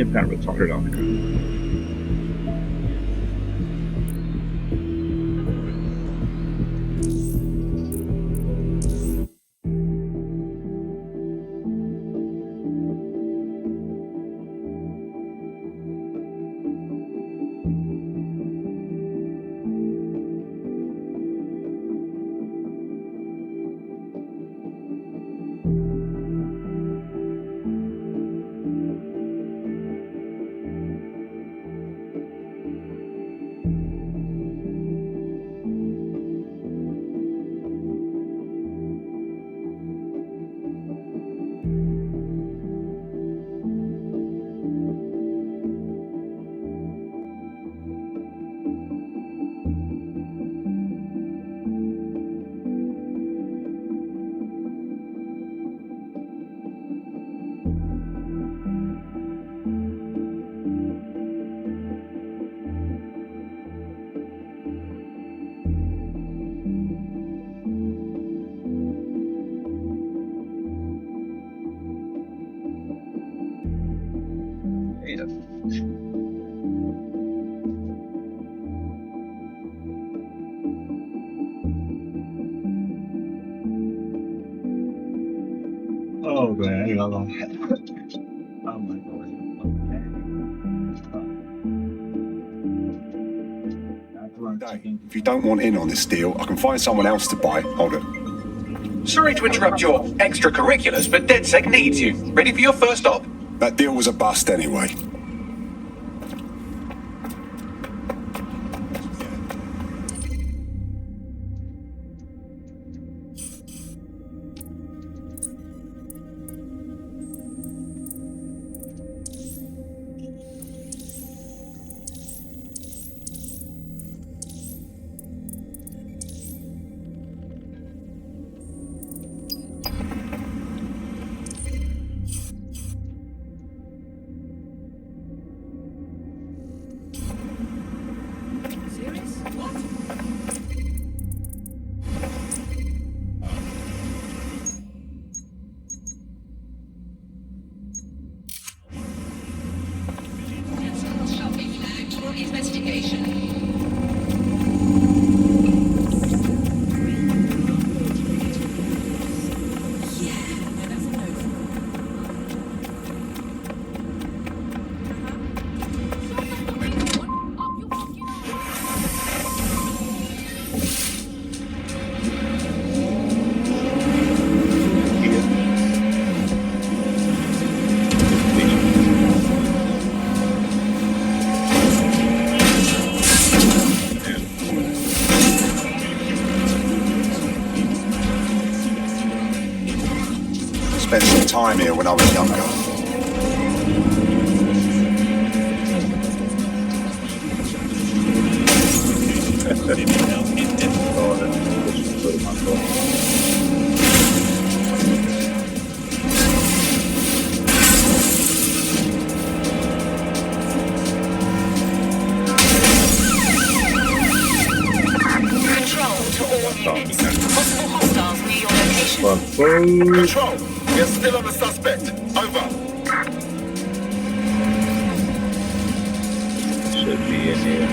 seem kind of retarded on here. Oh man, you know, oh my If you don't want in on this deal, I can find someone else to buy. Hold it. Sorry to interrupt your extracurriculars, but DedSec needs you. Ready for your first stop? That deal was a bust anyway. Spent some time here when I was younger. Control, we're still on the suspect. Over. Should be in here.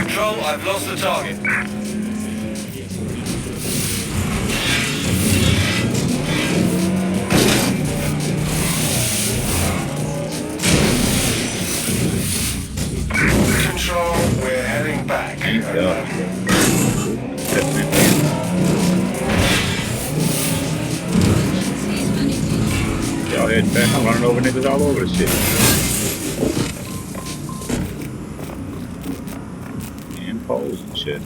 Control, I've lost the target. Control, we're heading back. Y'all heading back? I'm running over niggas all over the shit. And poles and shit.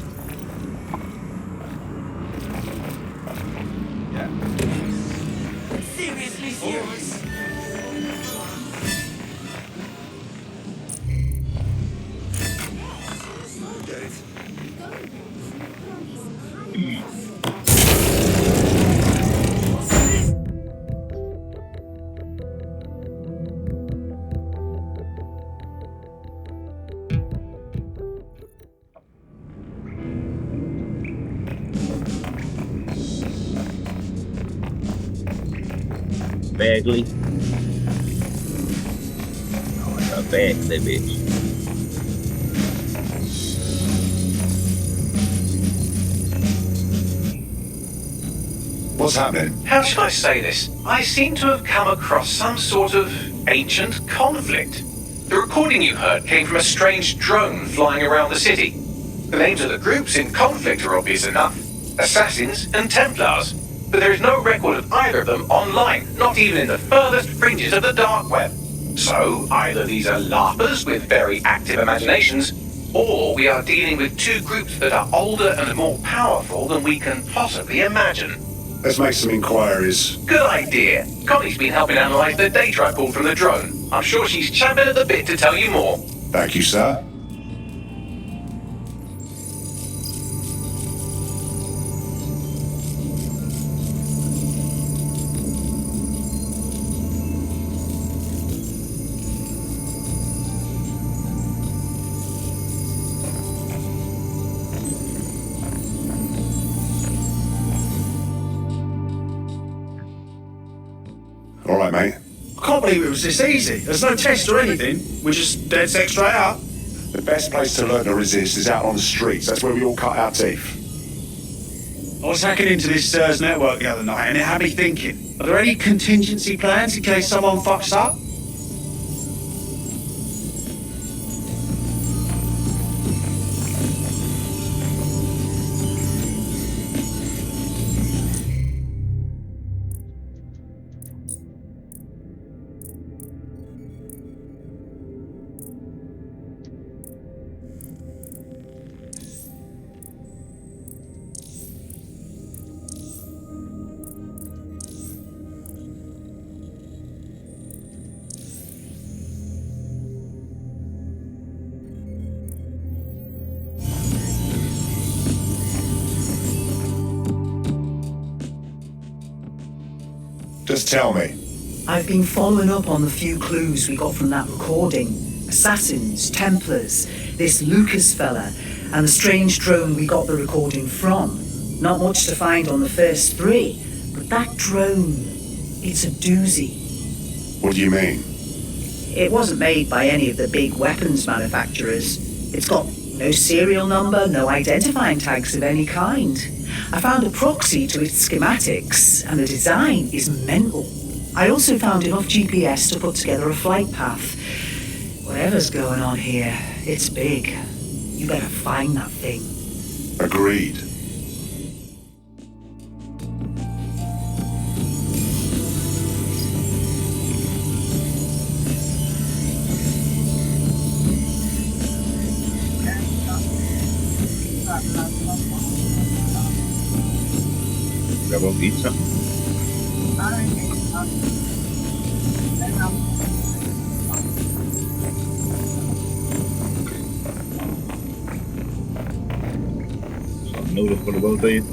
Seriously serious. Bagley. Oh, it's a Bagley, bitch. What's happening? How should I say this? I seem to have come across some sort of ancient conflict. The recording you heard came from a strange drone flying around the city. The names of the groups in conflict are obvious enough: Assassins and Templars. But there is no record of either of them online, not even in the furthest fringes of the dark web. So, either these are larpers with very active imaginations, or we are dealing with two groups that are older and more powerful than we can possibly imagine. Let's make some inquiries. Good idea. Connie's been helping analyze the data I pulled from the drone. I'm sure she's champing at the bit to tell you more. Thank you, sir. All right, mate. I can't believe it was this easy. There's no test or anything. We're just dead set straight up. The best place to learn to resist is out on the streets. That's where we all cut our teeth. I was hacking into this SIRS network the other night and it had me thinking, are there any contingency plans in case someone fucks up? Just tell me. I've been following up on the few clues we got from that recording. Assassins, Templars, this Lucas fella, and the strange drone we got the recording from. Not much to find on the first three, but that drone, it's a doozy. What do you mean? It wasn't made by any of the big weapons manufacturers. It's got no serial number, no identifying tags of any kind. I found a proxy to its schematics, and the design is mental. I also found enough GPS to put together a flight path. Whatever's going on here, it's big. You better find that thing. Agreed. Grab a pizza. Some noodles for the both of you.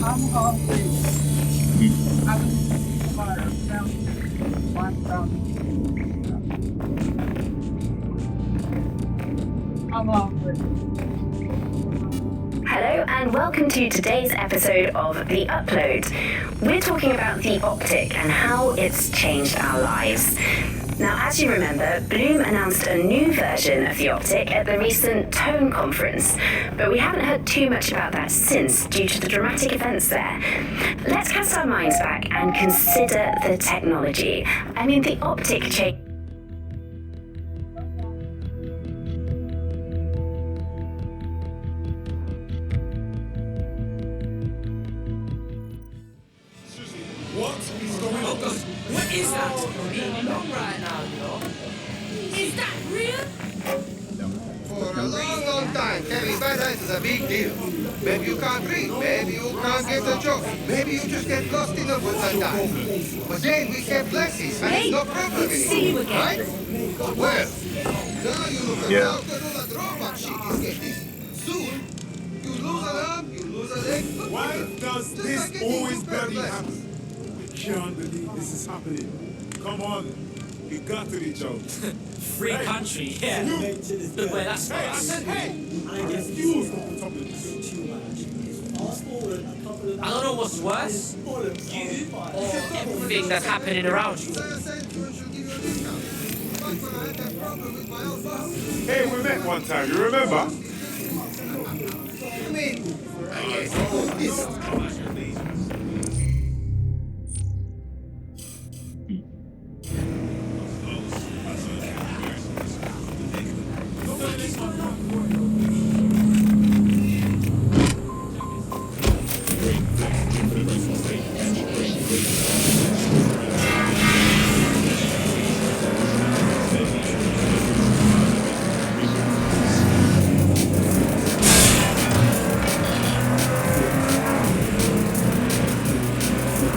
I'm hungry. I I'm hungry. Hello and welcome to today's episode of The Upload. We're talking about the optic and how it's changed our lives. Now, as you remember, Bloom announced a new version of the optic at the recent Tone conference, but we haven't heard too much about that since due to the dramatic events there. Let's cast our minds back and consider the technology. I mean, the optic change. What is going on? What is that? Long right now, you know. Is that real? For a long, long time, carrying bad eyes is a big deal. Maybe you can't read, maybe you can't get a job, maybe you just get lost in the woods and die. But then we kept lessons, and it's no problem anymore, right? Well, now you look at how good all that robot shit is getting. Soon, you lose an arm, you lose a leg. Why does this always barely happen? I can't believe this is happening. Come on, you got to reach out. Free country, yeah. Look where that's Hey, I said hey! I refuse to put up with this. I don't know what's worse, you or everything that's happening around you. Hey, we met one time, you remember?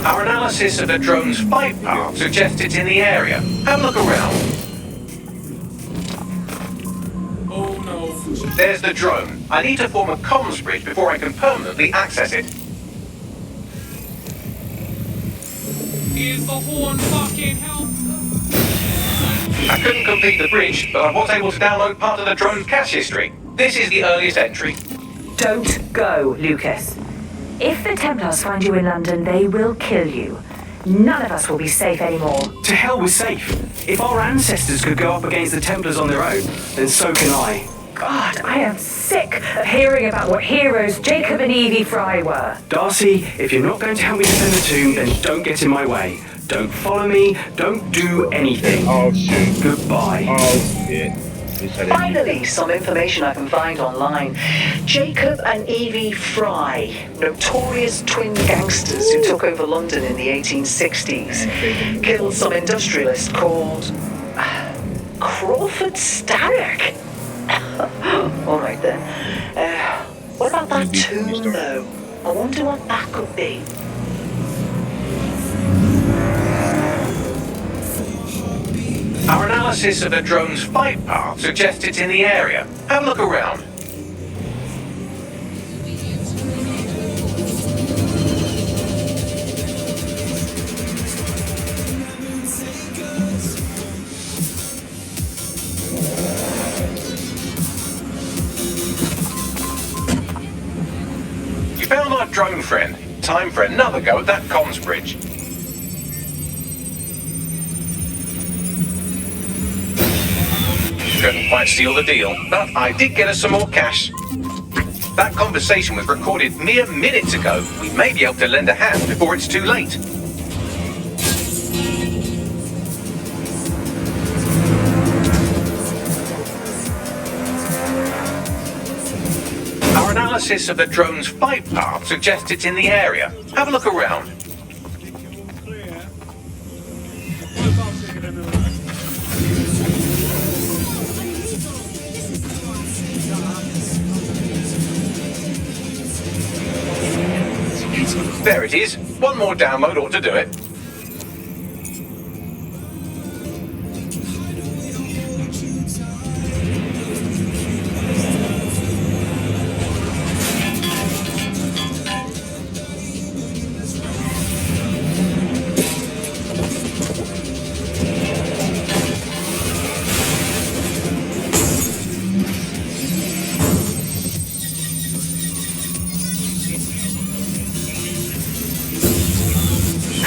Our analysis of the drone's flight path suggests it's in the area. Have a look around. Oh no. There's the drone. I need to form a comms bridge before I can permanently access it. Is the horn fucking help? I couldn't complete the bridge, but I was able to download part of the drone's cache history. This is the earliest entry. Don't go, Lucas. If the Templars find you in London, they will kill you. None of us will be safe anymore. To hell with safe. If our ancestors could go up against the Templars on their own, then so can I. God, I am sick of hearing about what heroes Jacob and Evie Fry were. Darcy, if you're not going to help me defend the tomb, then don't get in my way. Don't follow me, don't do anything. Oh shit. Goodbye. Oh shit. Finally, some information I can find online. Jacob and Evie Fry, notorious twin gangsters who took over London in the 1860s, killed some industrialist called Crawford Starrick. All right then. What about that tomb, though? I wonder what that could be. Our analysis of the drone's flight path suggests it's in the area. Have a look around. You found our drone friend. Time for another go at that comms bridge. Couldn't quite seal the deal, but I did get us some more cash. That conversation was recorded mere minutes ago. We may be able to lend a hand before it's too late. Our analysis of the drone's flight path suggests it's in the area. Have a look around. There it is. One more download ought to do it.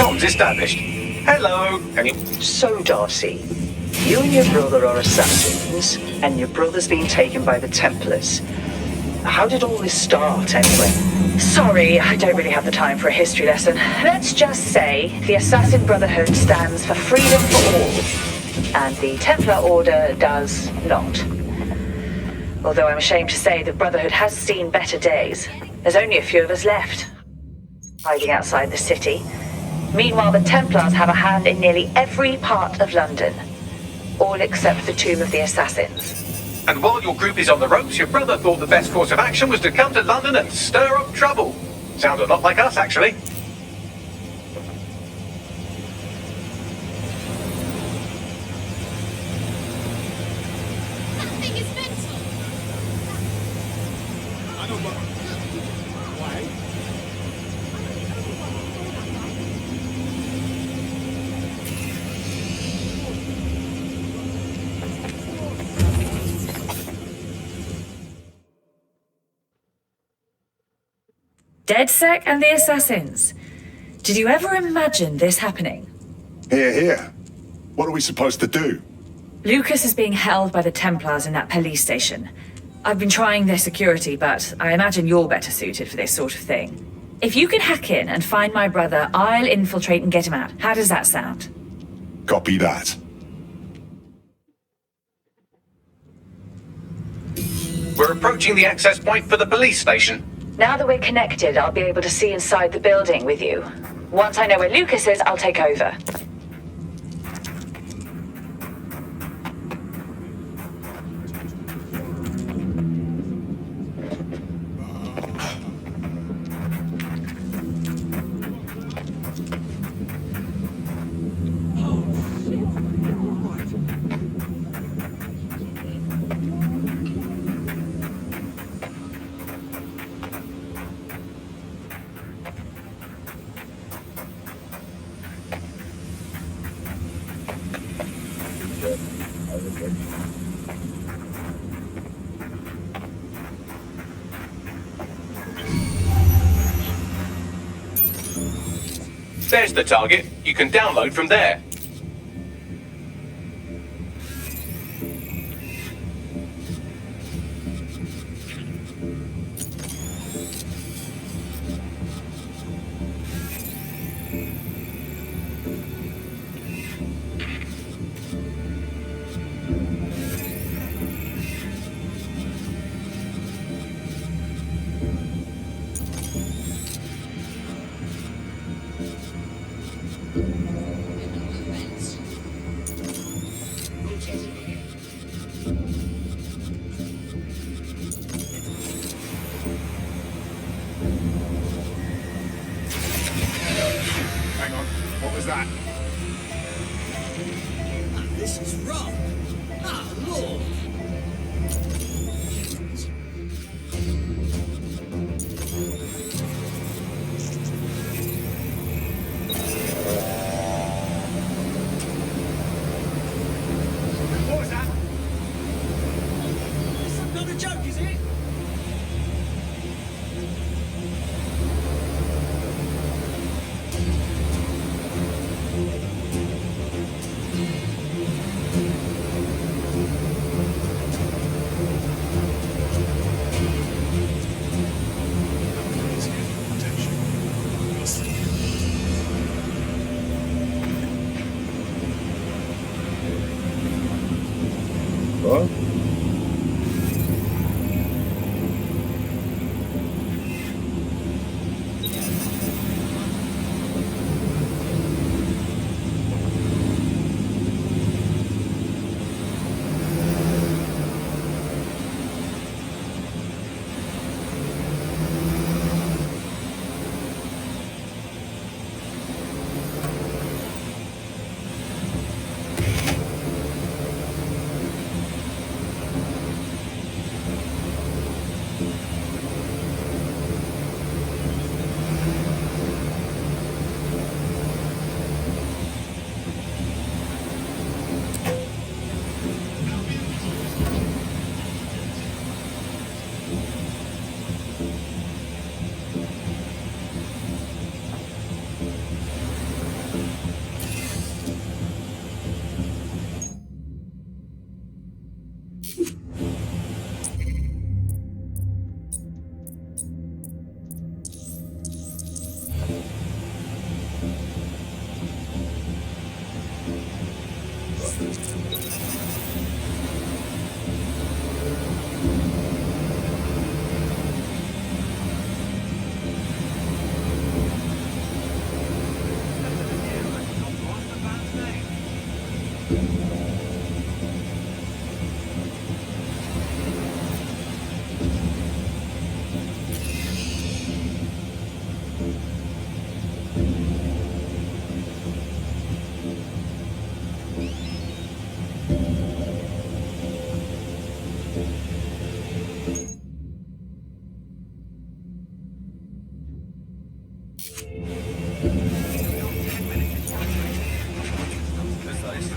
Comms established. Hello. Can you... So, Darcy, you and your brother are assassins, and your brother's been taken by the Templars. How did all this start, anyway? Sorry, I don't really have the time for a history lesson. Let's just say the Assassin Brotherhood stands for freedom for all, and the Templar Order does not. Although I'm ashamed to say the Brotherhood has seen better days. There's only a few of us left, hiding outside the city. Meanwhile, the Templars have a hand in nearly every part of London, all except the Tomb of the Assassins. And while your group is on the ropes, your brother thought the best course of action was to come to London and stir up trouble. Sounds a lot like us, actually. DedSec and the Assassins. Did you ever imagine this happening? Here, here. What are we supposed to do? Lucas is being held by the Templars in that police station. I've been trying their security, but I imagine you're better suited for this sort of thing. If you can hack in and find my brother, I'll infiltrate and get him out. How does that sound? Copy that. We're approaching the access point for the police station. Now that we're connected, I'll be able to see inside the building with you. Once I know where Lucas is, I'll take over. There's the target. You can download from there. Hang on. What was that? This is wrong. Ah, Lord. What was that? This not a joke, is it? What?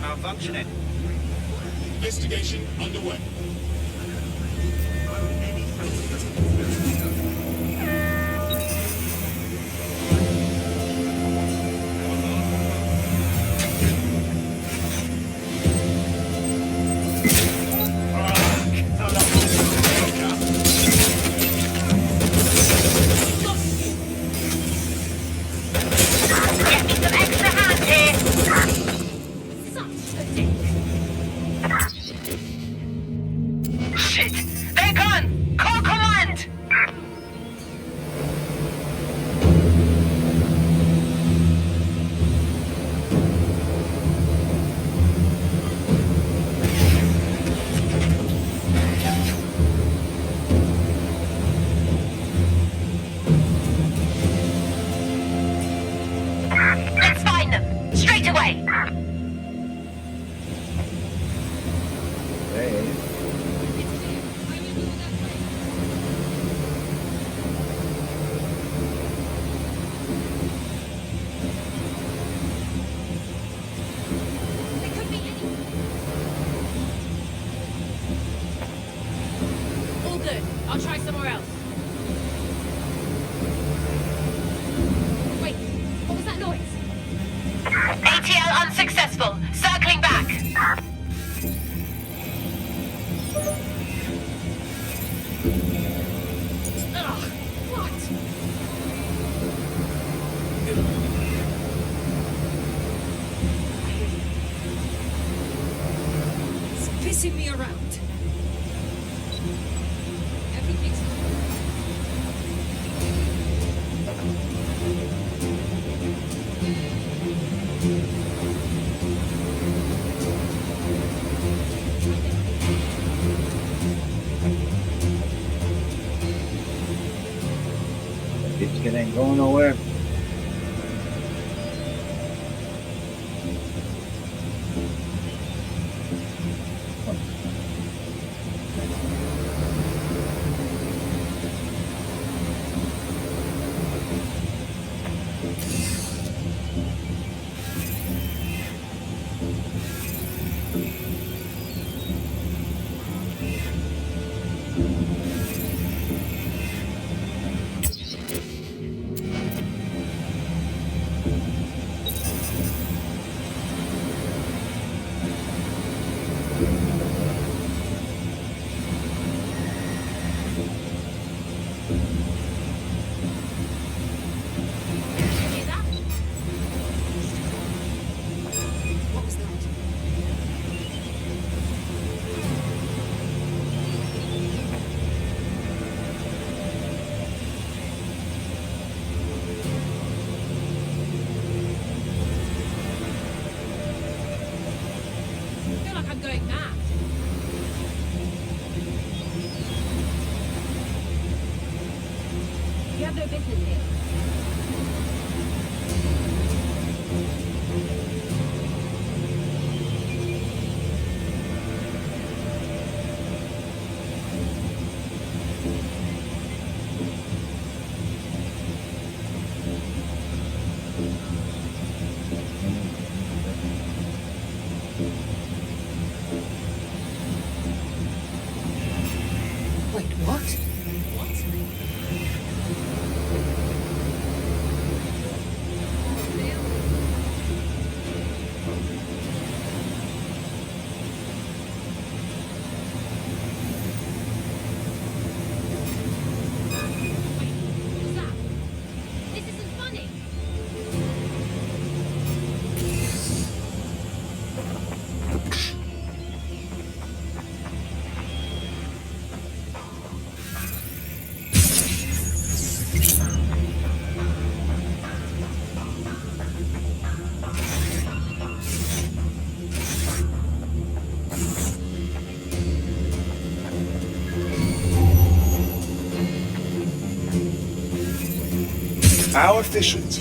Malfunctioning. Investigation underway. All good. I'll try somewhere else. Wait, what was that noise? ATL unsuccessful. Circling back. Ugh, what? It's pissing me around. Everything's... It ain't going nowhere. What was that? I feel like I'm going mad. You have no business here. Wait, what? What's that? This isn't funny. How efficient.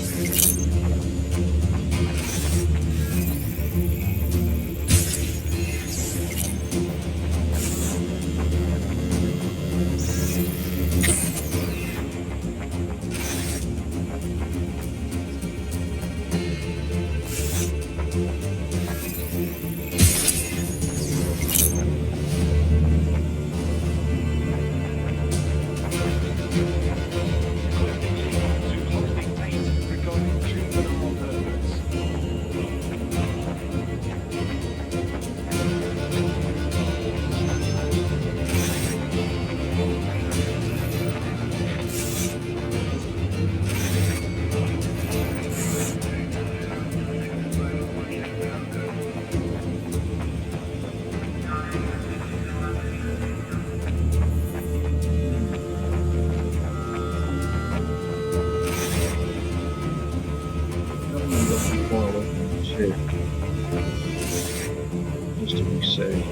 Just to be safe.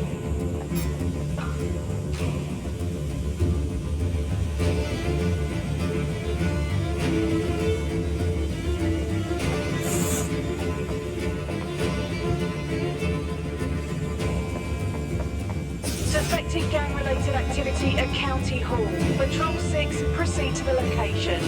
Suspected gang-related activity at County Hall. Patrol 6, proceed to the location.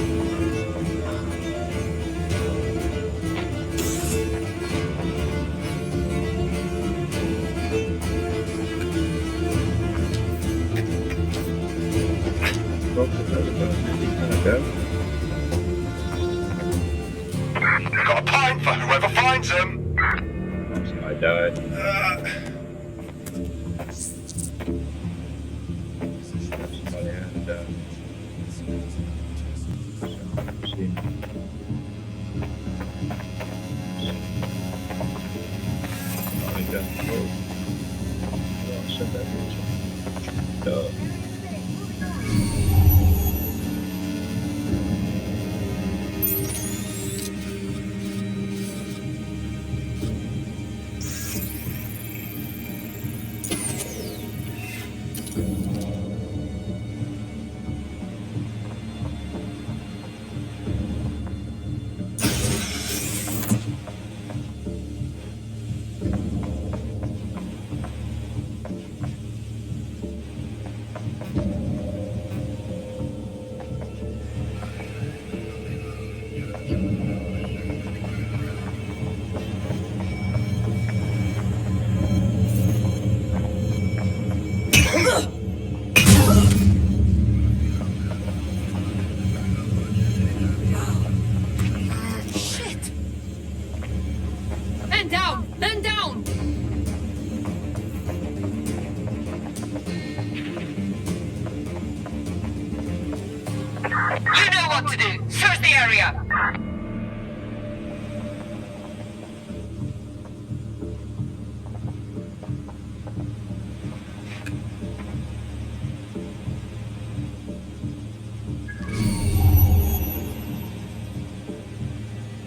Got a pint for whoever finds them. I died. Somebody had died. Shit! Man down! Man down! You know what to do! Search the area!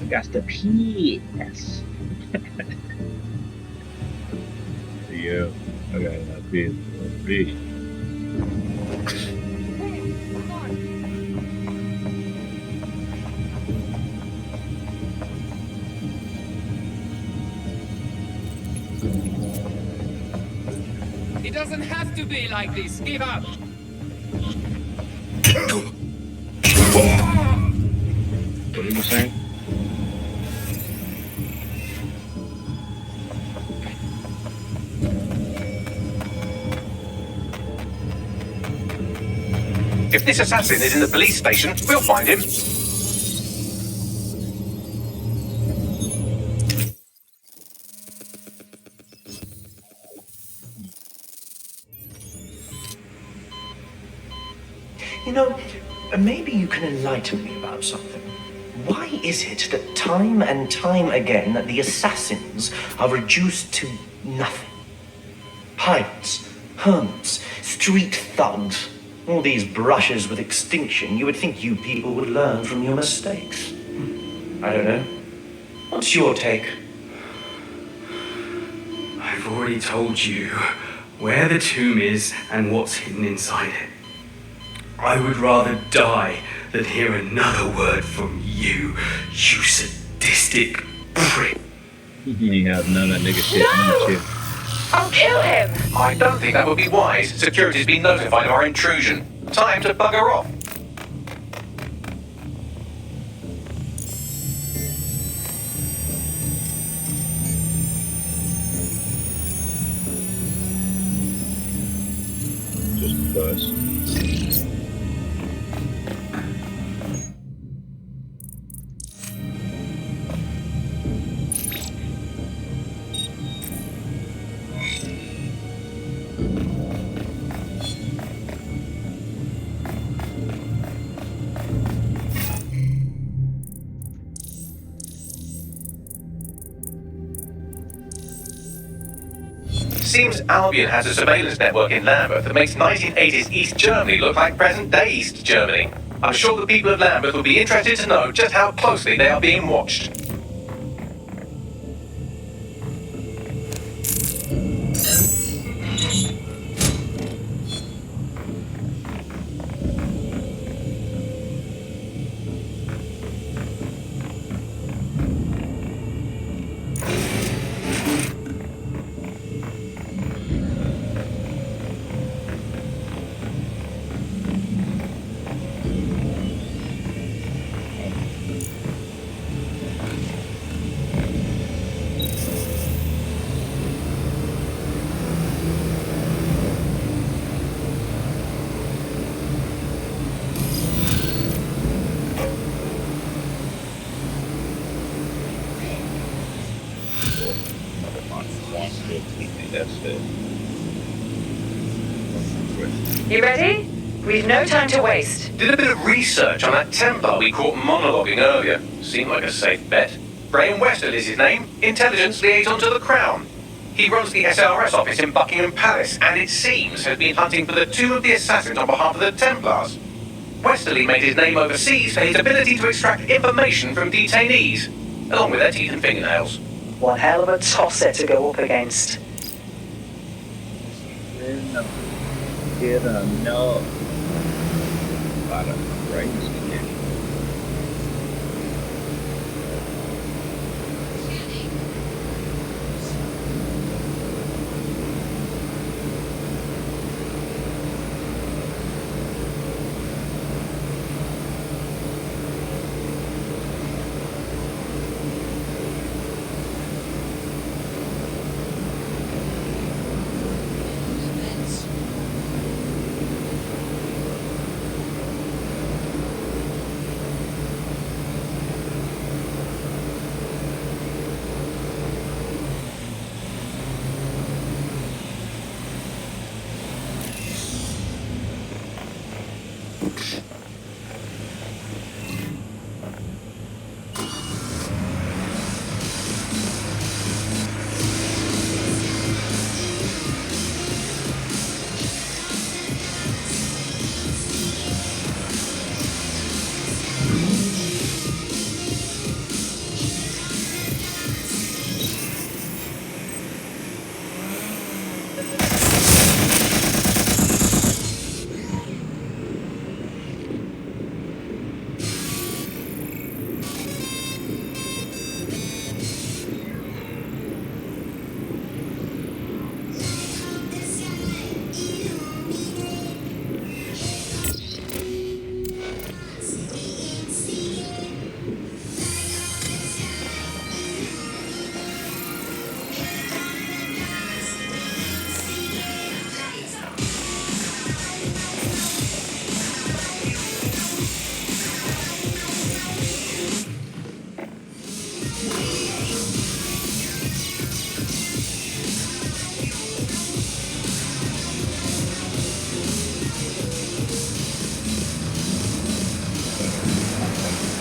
Got the PS. Yeah, I got a bit of fish. It doesn't have to be like this. Give up. What are you saying? If this assassin is in the police station, we'll find him. You know, maybe you can enlighten me about something. Why is it that time and time again that the assassins are reduced to nothing? Pirates, hermits, street thugs, all these brushes with extinction. You would think you people would learn from your mistakes. I don't know. What's your take? I've already told you where the tomb is and what's hidden inside it. I would rather die than hear another word from you, you sadistic prick. You have none of that nigga shit. No! I'll kill him! I don't think that would be wise. Security's been notified of our intrusion. Time to bugger off. Just because. Seems Albion has a surveillance network in Lambeth that makes 1980s East Germany look like present-day East Germany. I'm sure the people of Lambeth will be interested to know just how closely they are being watched. 150. That's it. You ready? We've no time to waste. Did a bit of research on that Templar we caught monologuing earlier. Seemed like a safe bet. Graham Westall is his name, intelligence liaison to the Crown. He runs the SRS office in Buckingham Palace, and it seems has been hunting for the tomb of the assassins on behalf of the Templars. Westerly made his name overseas for his ability to extract information from detainees, along with their teeth and fingernails. One hell of a tosser to go up against. Get enough. A lot of crazy.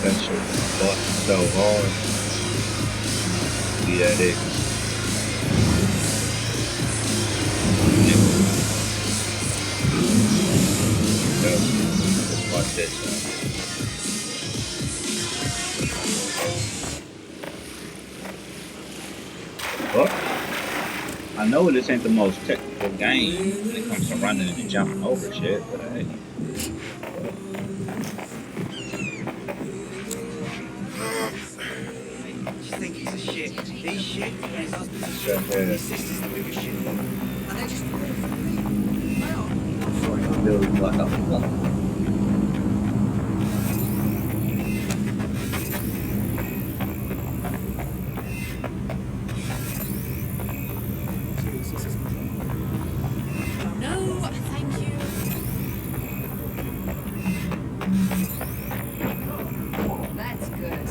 That shit fucked so hard. Yeah, it is. Watch this. Fuck. I know this ain't the most technical game when it comes to running and jumping over shit, but hey. Think he's a shit. He's shit. His husband's shit. His sister's the biggest shit. And they just Build like a fuck. No, thank you. That's good.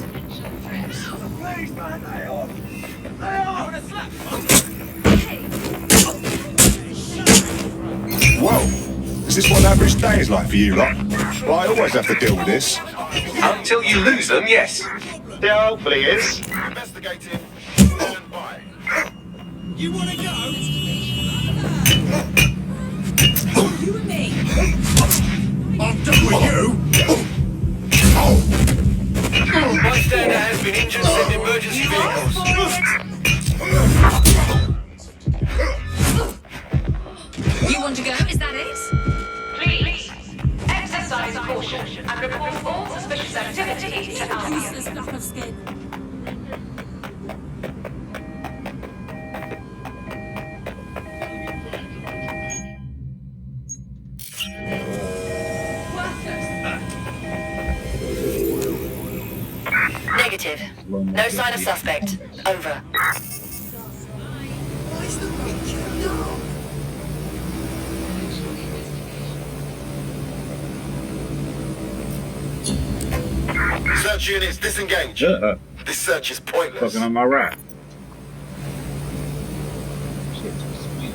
Please, man, lay off. Lay off. Whoa! Is this what an average day is like for you lot? Well, I always have to deal with this. Until you lose them, yes. Yeah, hopefully it is. Investigating. You want to go? You and me. I'm done with you. Bystander has been injured. Send emergency vehicles. You want to go? Is that it? Please, exercise caution and report all suspicious activity to Albion. Useless block of skin. Negative. No sign of suspect. Over. Search units disengage. This search is pointless. Fucking on my right. shit too sweet.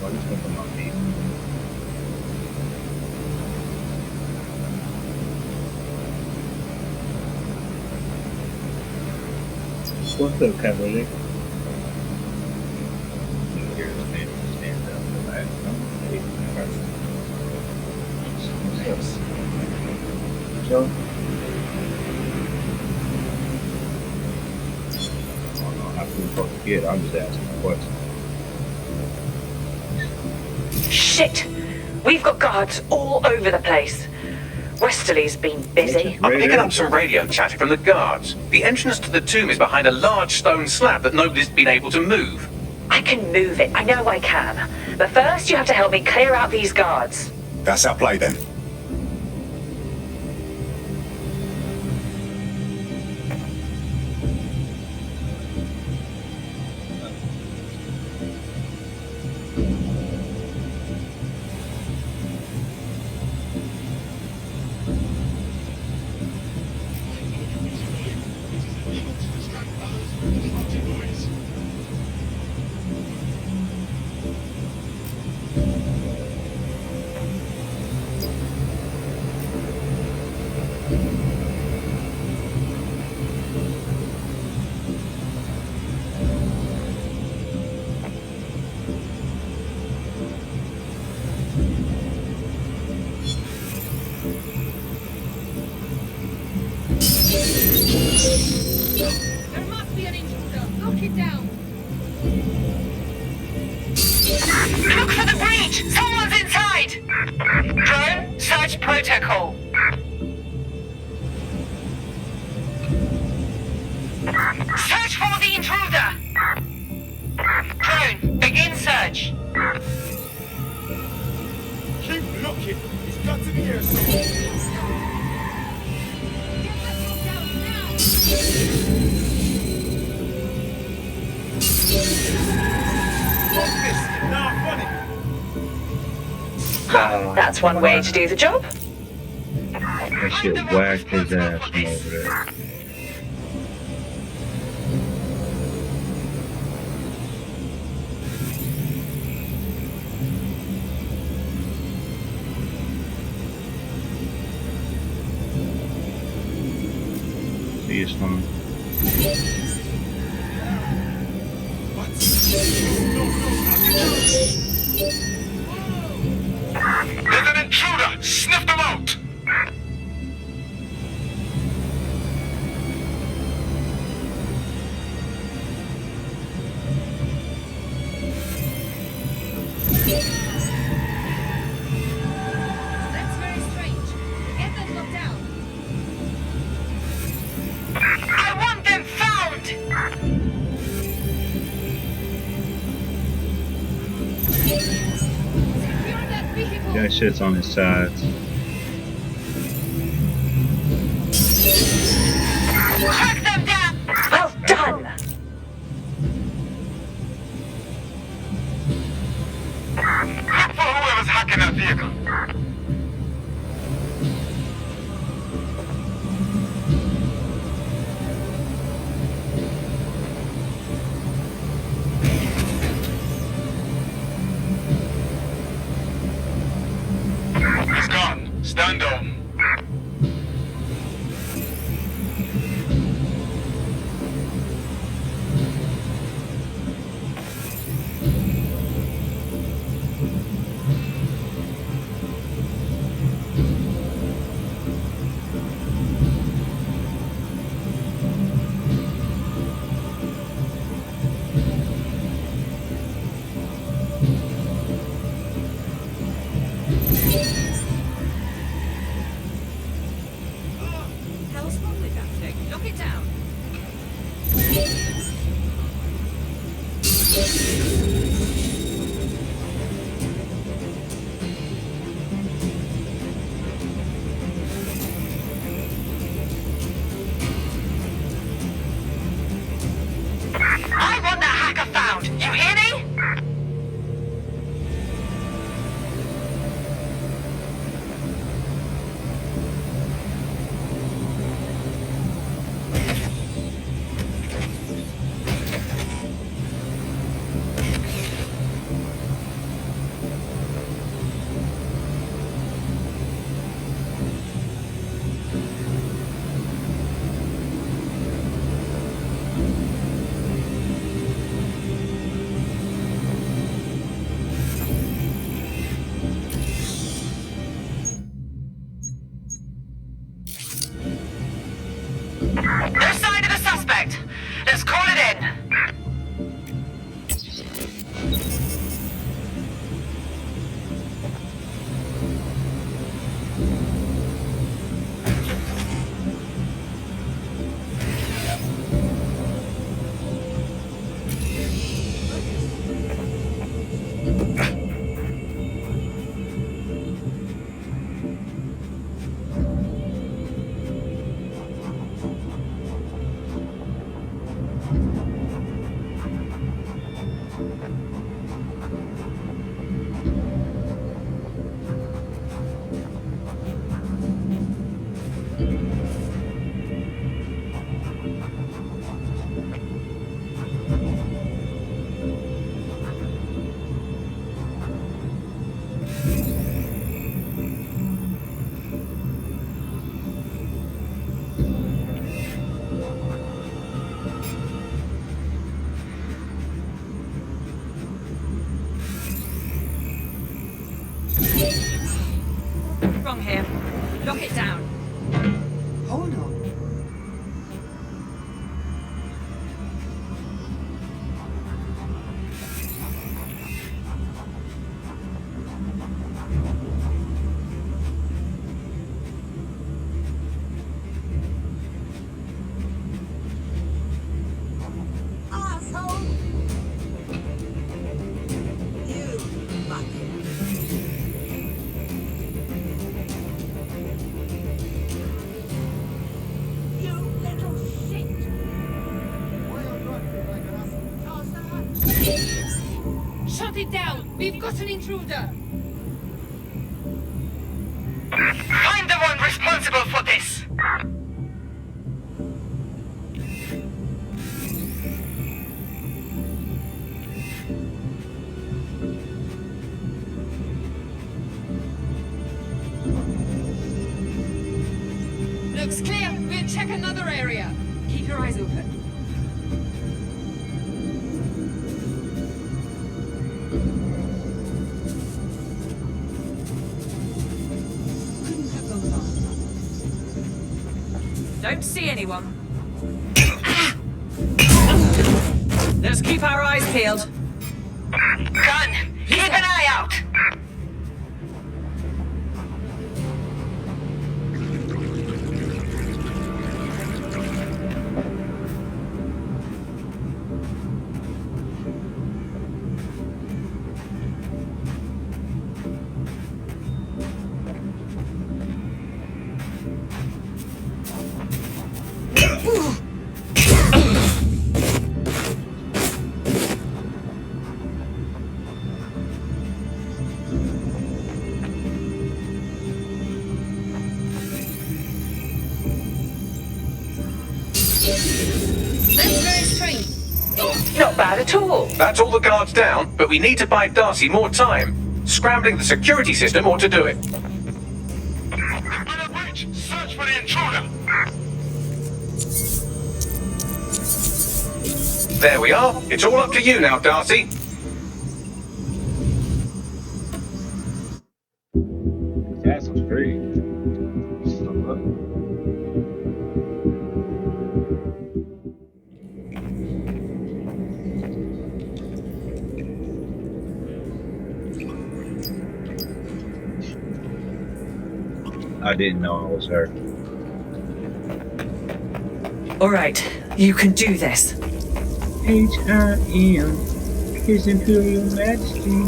Well, this one from my feet. What's up, Cavalier? Here's the man who stands up in the back. What's up? Joe? I don't know how people supposed to get. I'm just asking a question. Shit! We've got guards all over the place. Westerly's been busy. I'm picking up some radio chatter from the guards. The entrance to the tomb is behind a large stone slab that nobody's been able to move. I can move it, I know I can. But first you have to help me clear out these guards. That's our play then. There must be an intruder. Lock it down. Look for the breach! Someone's inside! Drone, search protocol. Search for the intruder! Drone, begin search. Keep looking. He's got to be here somewhere. That's one way to do the job. That shit whacked his ass from over there. See, it's fine. There's an intruder! Sniff them out! That's very strange. Get them locked down. I want them found! Secure that vehicle. That shit's on his sides. Track them down! Well done! Look for whoever's hacking that vehicle. He's gone. Stand down. Hell's wrong with that thing? Lock it down. hacker found. You hear me? No sign of the suspect. Let's call it in. Wrong here. Lock it down. Hold on. Asshole! You fucking. You little shit! Shut it down! We've got an intruder! Find the one responsible for this. Looks clear. We'll check another area. Keep your eyes open. Couldn't have gone wrong. Don't see anyone. Let's keep our eyes peeled. Gun, keep an eye out. That's very strange. Not bad at all. That's all the guards down, but we need to buy Darcy more time. Scrambling the security system ought to do it. Search for the intruder. There we are. It's all up to you now, Darcy. That sounds great. I didn't know I was her. All right, you can do this. H.I.M. His Imperial Majesty,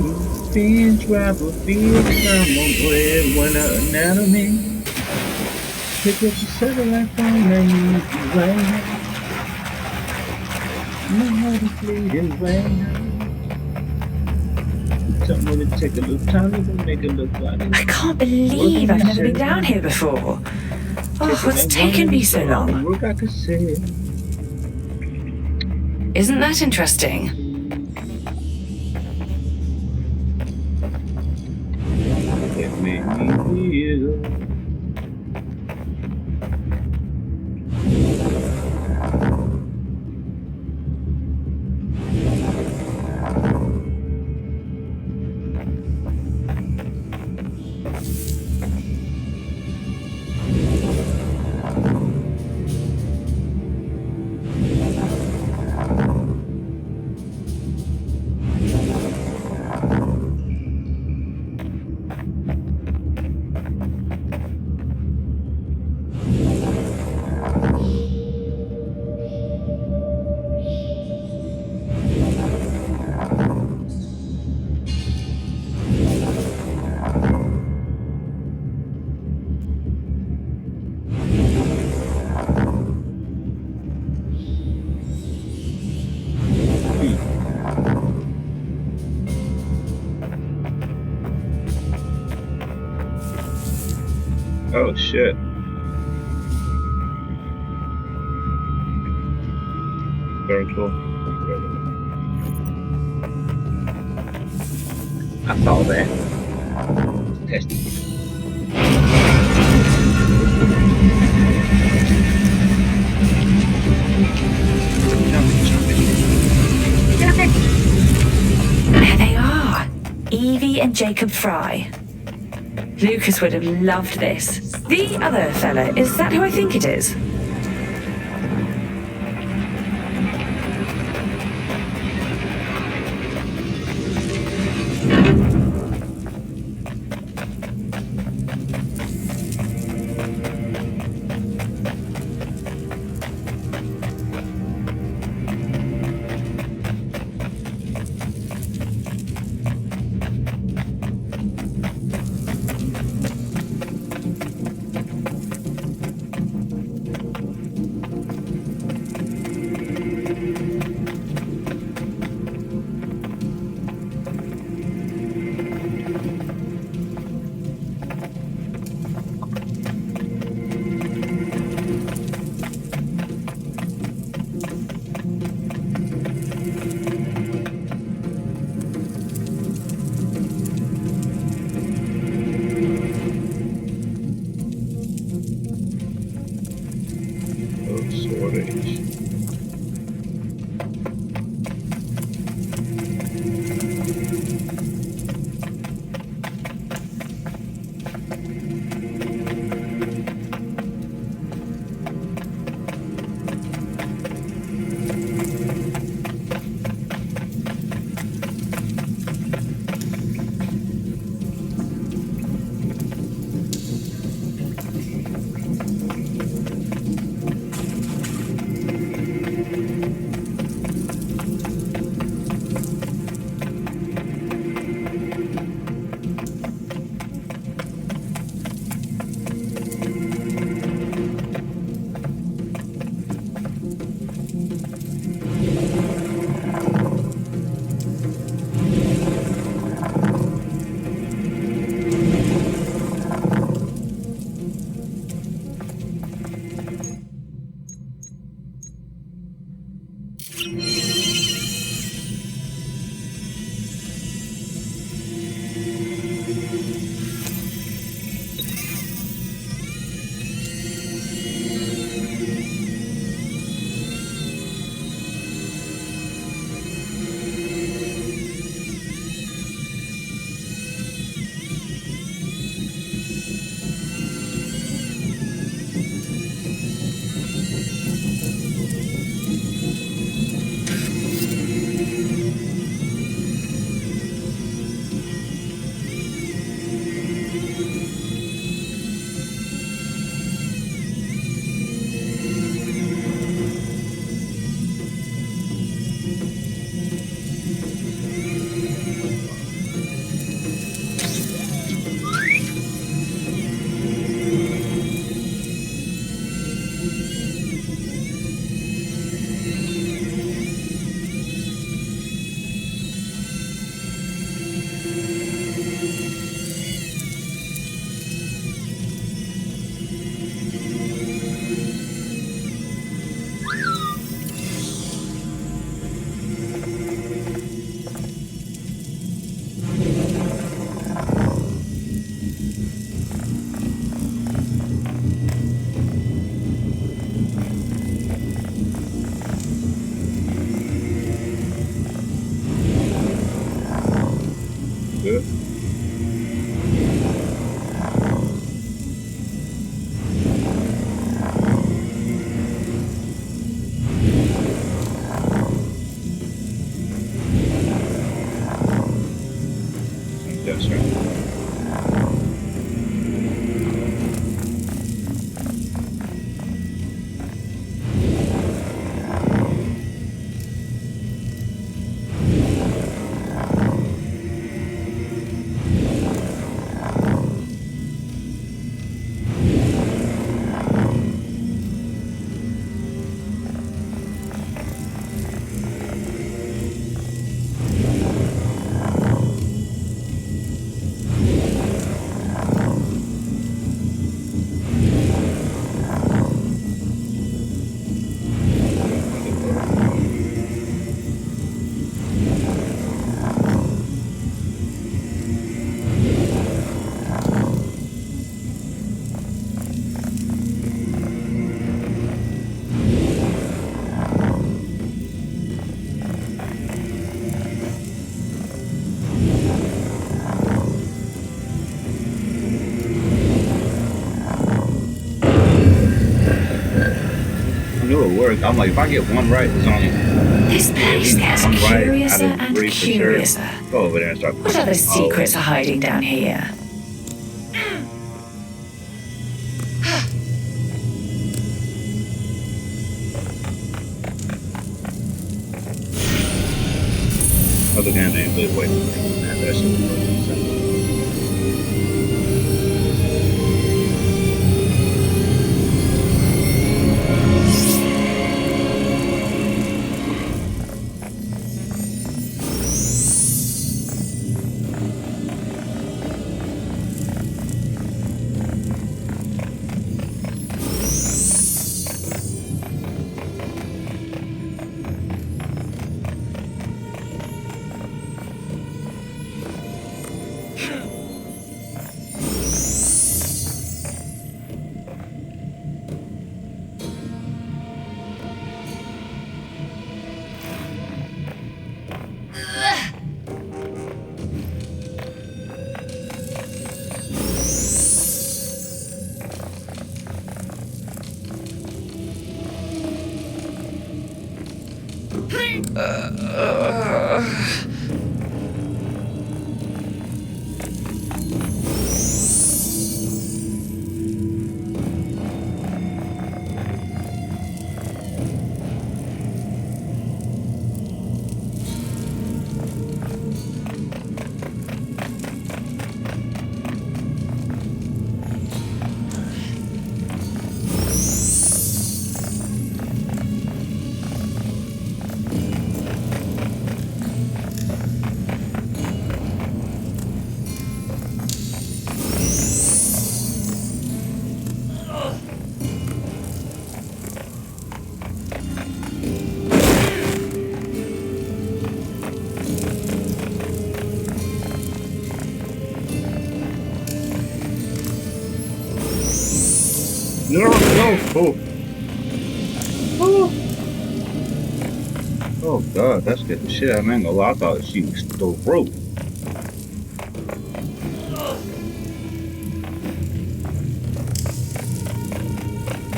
fan driver, big drama, breadwinner, anatomy. Pick up the satellite phone, I need you right now. Mighty fleeting way. Something when it take a little time, you can make it look like I can't believe I've never been down here before. Oh, what's taken me so long? Look, I could say. Isn't that interesting? It made me feel. Oh shit. Very cool. I saw that. Testing. There they are. Evie and Jacob Fry. Lucas would have loved this. The other fella, is that who I think it is? work. I'm like, if I get one right, it's only This place gets one right curiouser out of and 3 for sure. curiouser. Go over there and start. What other secrets are hiding down here? Other games ain't really waiting for that. That shit was fucking simple. No. Oh God, that scared the shit out of me. I ain't gonna lie, I thought she was through.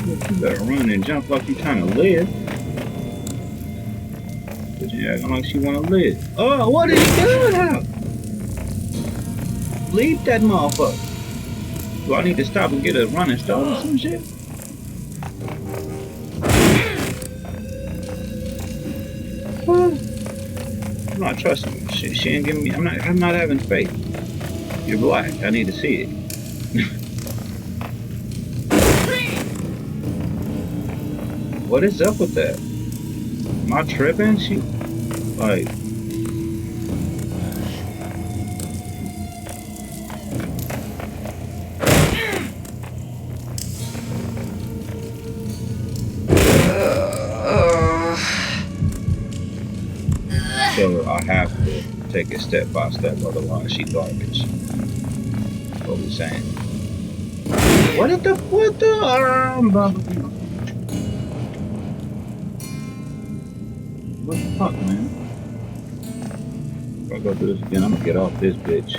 You better run and jump like you trying to live. But you acting like she wanna live. Oh, what are you doing now? Leave that motherfucker. Do I need to stop and get a running start or some shit? I'm not trusting her. She ain't giving me. I'm not having faith. You're black. I need to see it. What is up with that? Am I tripping? She like. So I have to take it step by step, otherwise she garbage. That's what we're saying. What the what the fuck, man? If I go through this again, I'm gonna get off this bitch.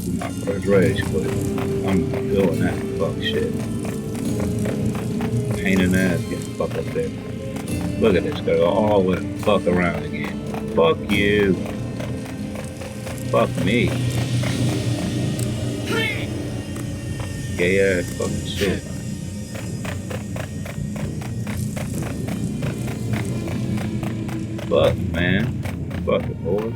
Do my first rage quit. I'm not doing that fuck shit. Pain in the ass getting fucked up there. Look at this, gotta go all the way the fuck around again. Fuck you. Fuck me. Gay ass fucking shit. Fuck, man. Fuck it, boys.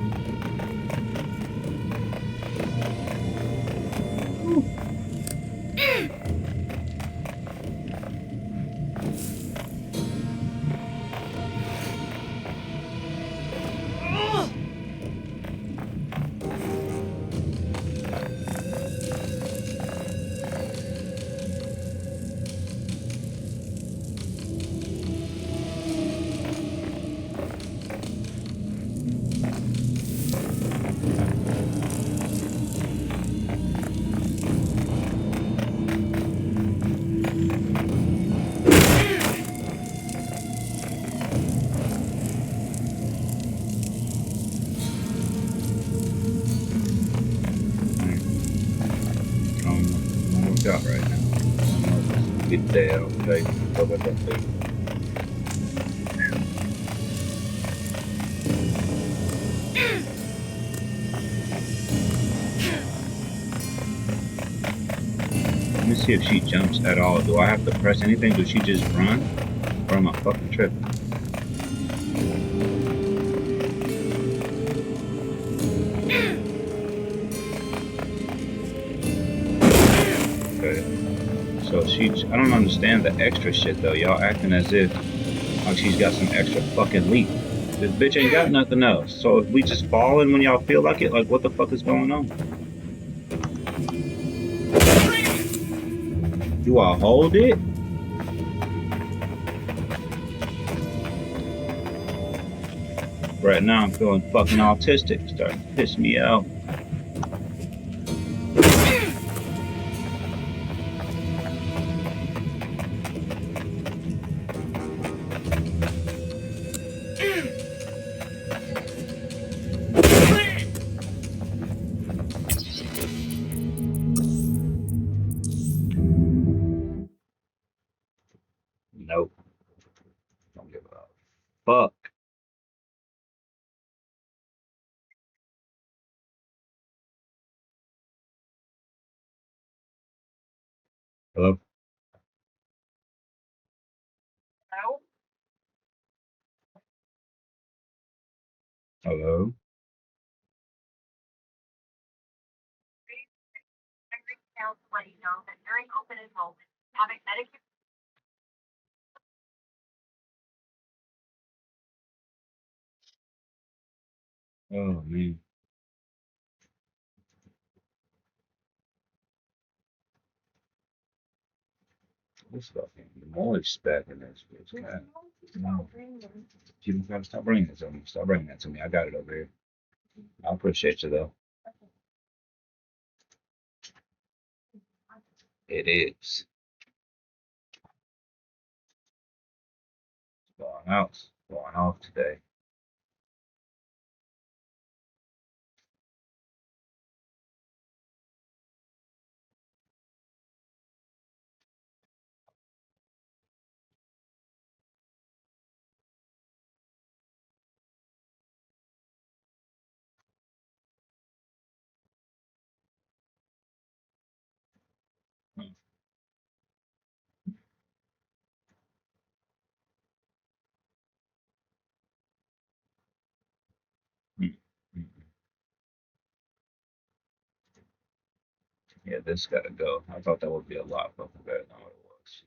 Got right now. Get there, okay? Go back up there. see if she jumps at all. Do I have to press anything? Does she just run? Or am I fucking tripping? Okay. So I don't understand the extra shit though. Y'all acting as if like she's got some extra fucking leap. This bitch ain't got nothing else. So if we just falling when y'all feel like it, like what the fuck is going on? Do I hold it? Right now I'm feeling fucking autistic. Starting to piss me out. Nope. Don't give a fuck. Hello? Hello? Oh man. This fucking noise back in this bitch. God. No. You gotta stop bringing it to me. Stop bringing that to me. I got it over here. I appreciate you though. It is. Going out. Going off today. Mm, mm. Yeah, this gotta go. I thought that would be a lot fucking better than what it was.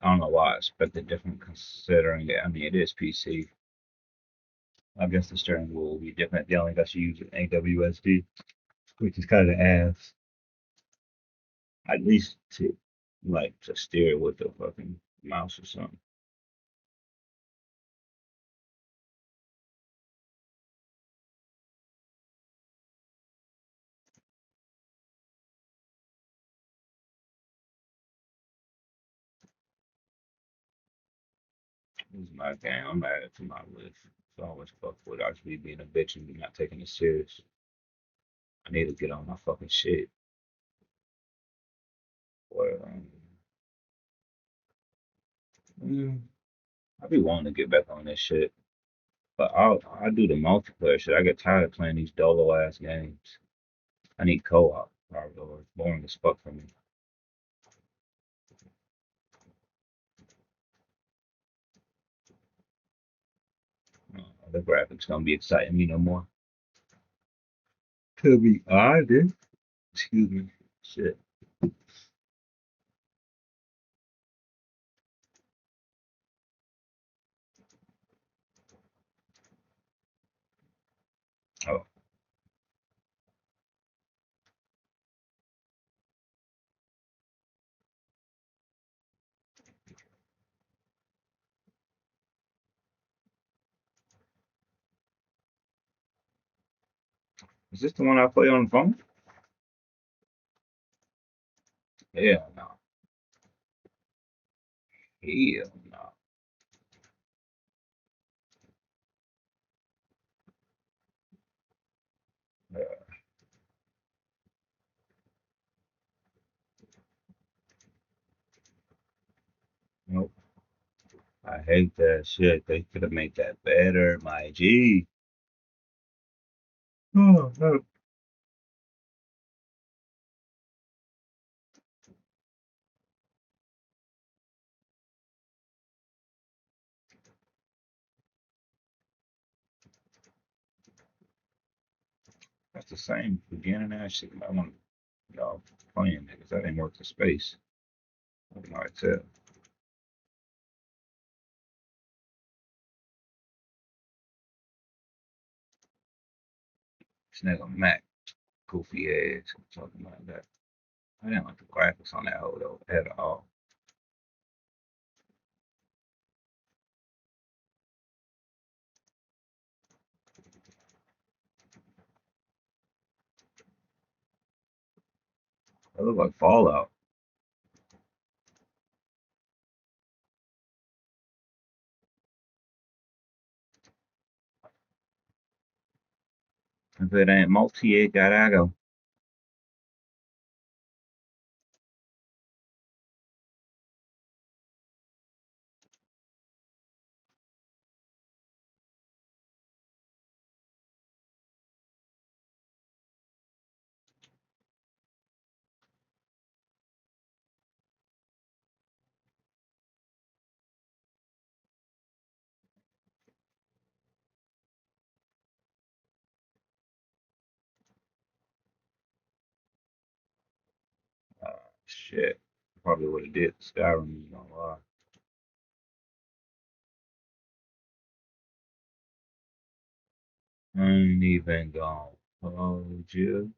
I don't know why I expected different considering it. I mean, it is PC. I guess the steering wheel will be different. They only got you use an AWSD, which is kind of ass. At least to like to steer with the fucking mouse or something. This is my game. I'm adding it to my list. It's always fuck with actually being a bitch and not taking it serious. I need to get on my fucking shit. Or I be wanting to get back on this shit. But I do the multiplayer shit. I get tired of playing these dolo ass games. I need co-op, probably, or it's boring as fuck for me. The graphics gonna be exciting me no more. Could be alright, dude. Excuse me. Shit. Oh, is this the one I play on the phone? Hell no. Hell no. Nope. I hate that shit. They could have made that better, my G. Oh, no. That's the same beginning and that shit. I want y'all playing niggas. That ain't worth the space. I can already tell. This nigga Mac, goofy ass, something like that. I didn't like the graphics on that hoe though at all. It looked like Fallout. If it ain't multi, it gotta go. Shit. Probably would have did Skyrim, you know why. I ain't even gonna hold you.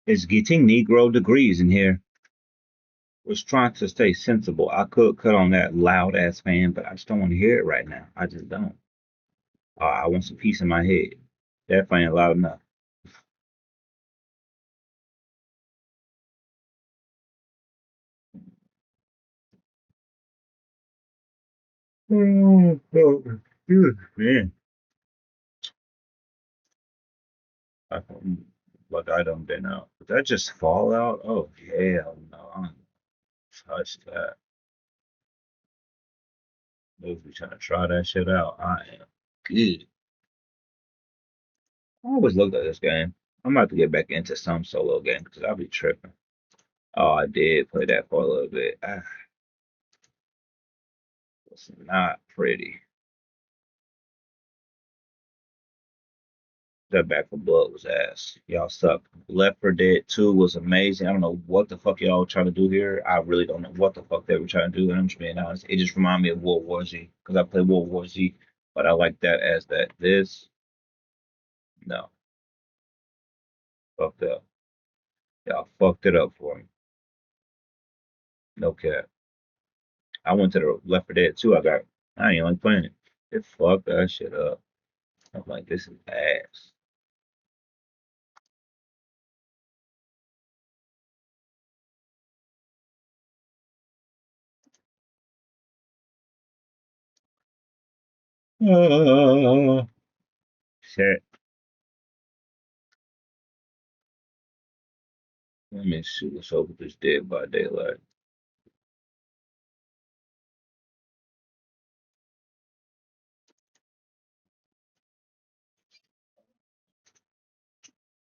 It's getting Negro degrees in here. Was trying to stay sensible. I could cut on that loud ass fan, but I just don't want to hear it right now. I just don't. I want some peace in my head. That fan loud enough. Oh, good man. I like I done been out. But that just Fallout? Oh hell no. I don't touch that. Those be trying to try that shit out. I am good. I always looked at this game. I'm about to get back into some solo game because I'll be tripping. Oh, I did play that for a little bit. It's not pretty. That Back for Blood was ass. Y'all suck. Left 4 Dead 2 was amazing. I don't know what the fuck y'all trying to do here. I really don't know what the fuck they were trying to do. And I'm just being honest. It just reminded me of World War Z because I played World War Z, but I like that as that. This, no, fucked up. Y'all fucked it up for me. No cap. I went to the Left 4 Dead 2. I ain't like playing it. It fucked that shit up. I'm like, this is ass. Shit. Let me see what's up with this Dead by Daylight.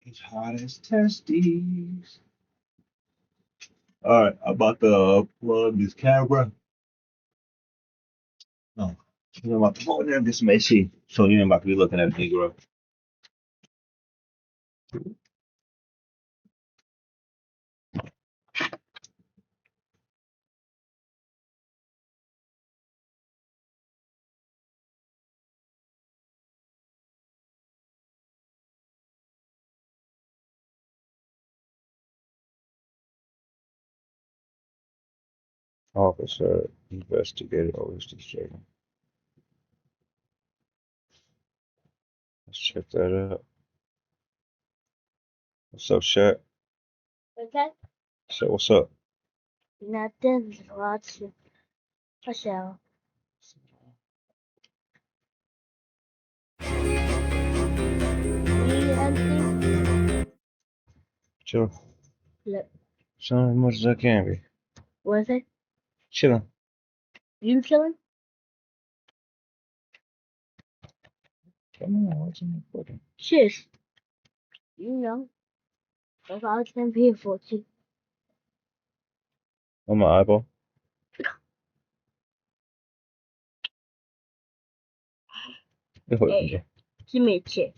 It's hot as testes. All right, I'm about to plug this camera. No, I'm about to go in there and get some AC. So you ain't about to be looking at me, Negro. Officer, investigator, always disturbing. Let's check that out. What's up, Shaq? Okay. So what's up? Nothing. Watch. Michelle. Need anything? Chill. Look. Chilling as much as I can be. What is it? Chilling. You chilling? Come on, what's in the fucking? Shush. You know. That's all it's been here for, too. On my eyeball. Get away from Hey, give me a chip.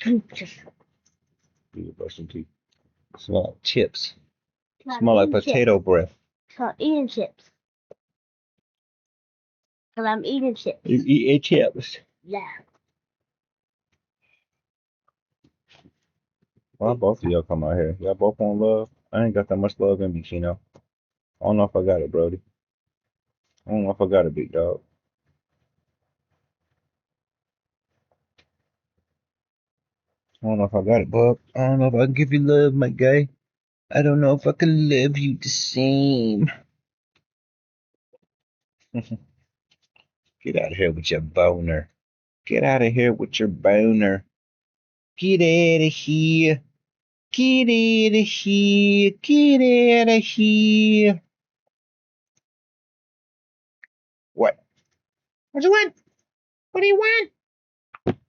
me. You brush some teeth. Smell like chips. Stop Smell like eating potato chips. breath. Stop eating chips. Cause I'm eating chips. You eat chips. Yeah. Why both of y'all come out here? Y'all both want love? I ain't got that much love in me, Chino. I don't know if I got it, Brody. I don't know if I got it, big dog. I don't know if I got it, bub. I don't know if I can give you love, my guy. I don't know if I can love you the same. Get out of here with your boner. Get out of here with your boner. Get out of here. Get out of here. Get out of here. What? What you want? What do you want?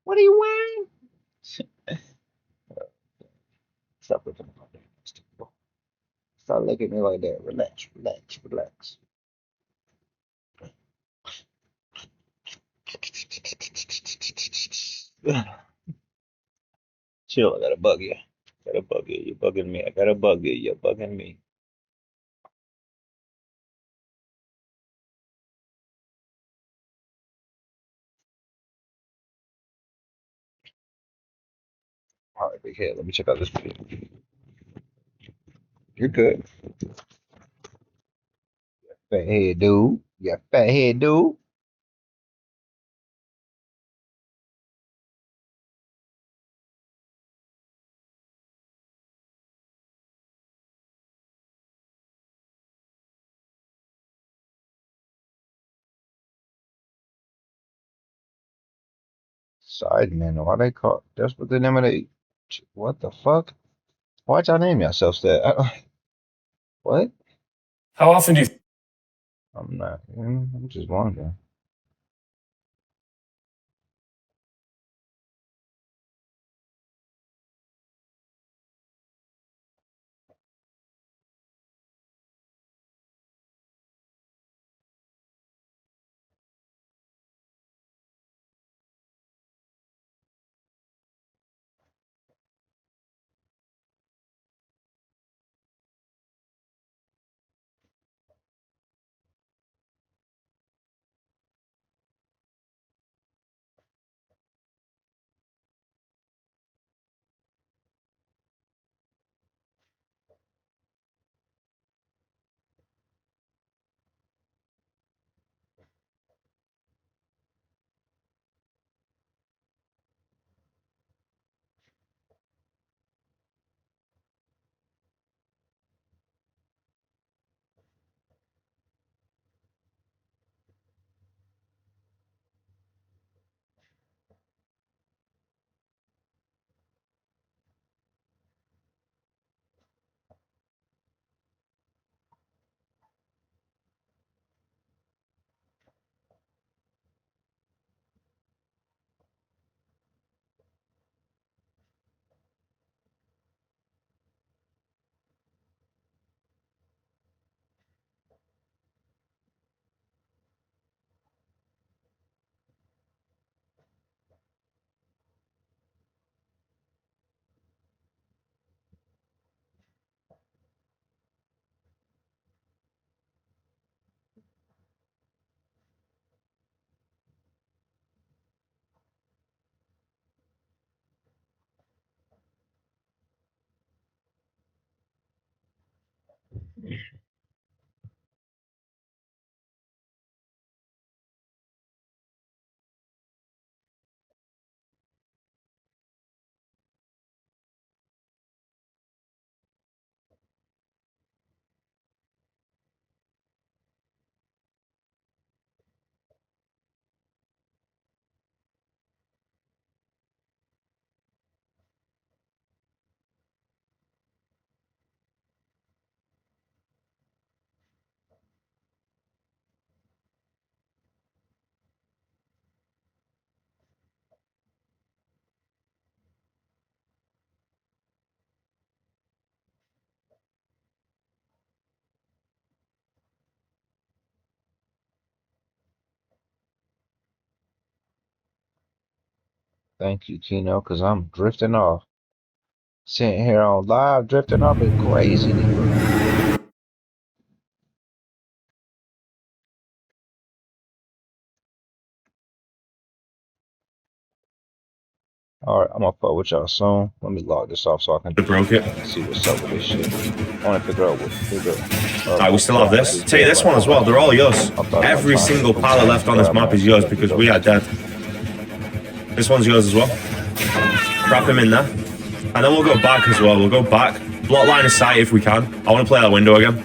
What do you want? Stop looking at me. Stop looking at me like that. Relax, relax, relax. Chill, I gotta bug you. Gotta bug you. You're bugging me. I gotta bug you. You're bugging me. All right, big head. Let me check out this video. You're good. Fat head dude. Yeah, fat head dude. Sidemen. Why they call? That's what the name of the. What the fuck? Why'd y'all name yourselves that? What? How often do you? I'm not. I'm just wondering. Thank you, Kino, because I'm drifting off. Sitting here on live, drifting off is crazy, Negro. Alright, I'm gonna fuck with y'all soon. Let me log this off so I can broke it. see what's up with this shit. I wanna figure out what Alright, we still have this. Take this one as well. They're all yours. Every single pallet left on this map is yours because we are dead. This one's yours as well. Trap him in there. And then we'll go back as well. We'll go back. Block line of sight if we can. I want to play that window again.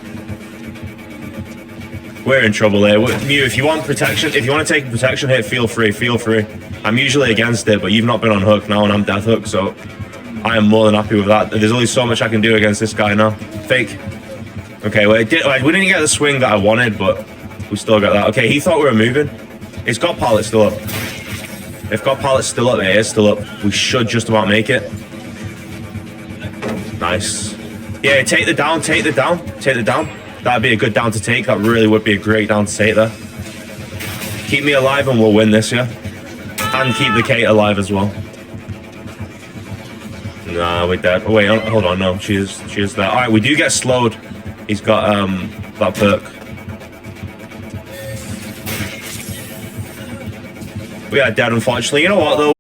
We're in trouble here. Mew, if you want protection, if you want to take protection hit, feel free, feel free. I'm usually against it, but you've not been on hook now and I'm death hook, so I am more than happy with that. There's only so much I can do against this guy now. Fake. Okay, well, we didn't get the swing that I wanted, but we still got that. Okay, he thought we were moving. It's got pallet still up. If got pallet still up, it is still up. We should just about make it. Nice. Yeah, take the down, take the down, take the down. That'd be a good down to take. That really would be a great down to take there. Keep me alive and we'll win this, yeah? And keep the Kate alive as well. Nah, we're dead. Oh, wait, hold on, no. She is there. Alright, we do get slowed. He's got that perk. We are dead, unfortunately. You know what, though?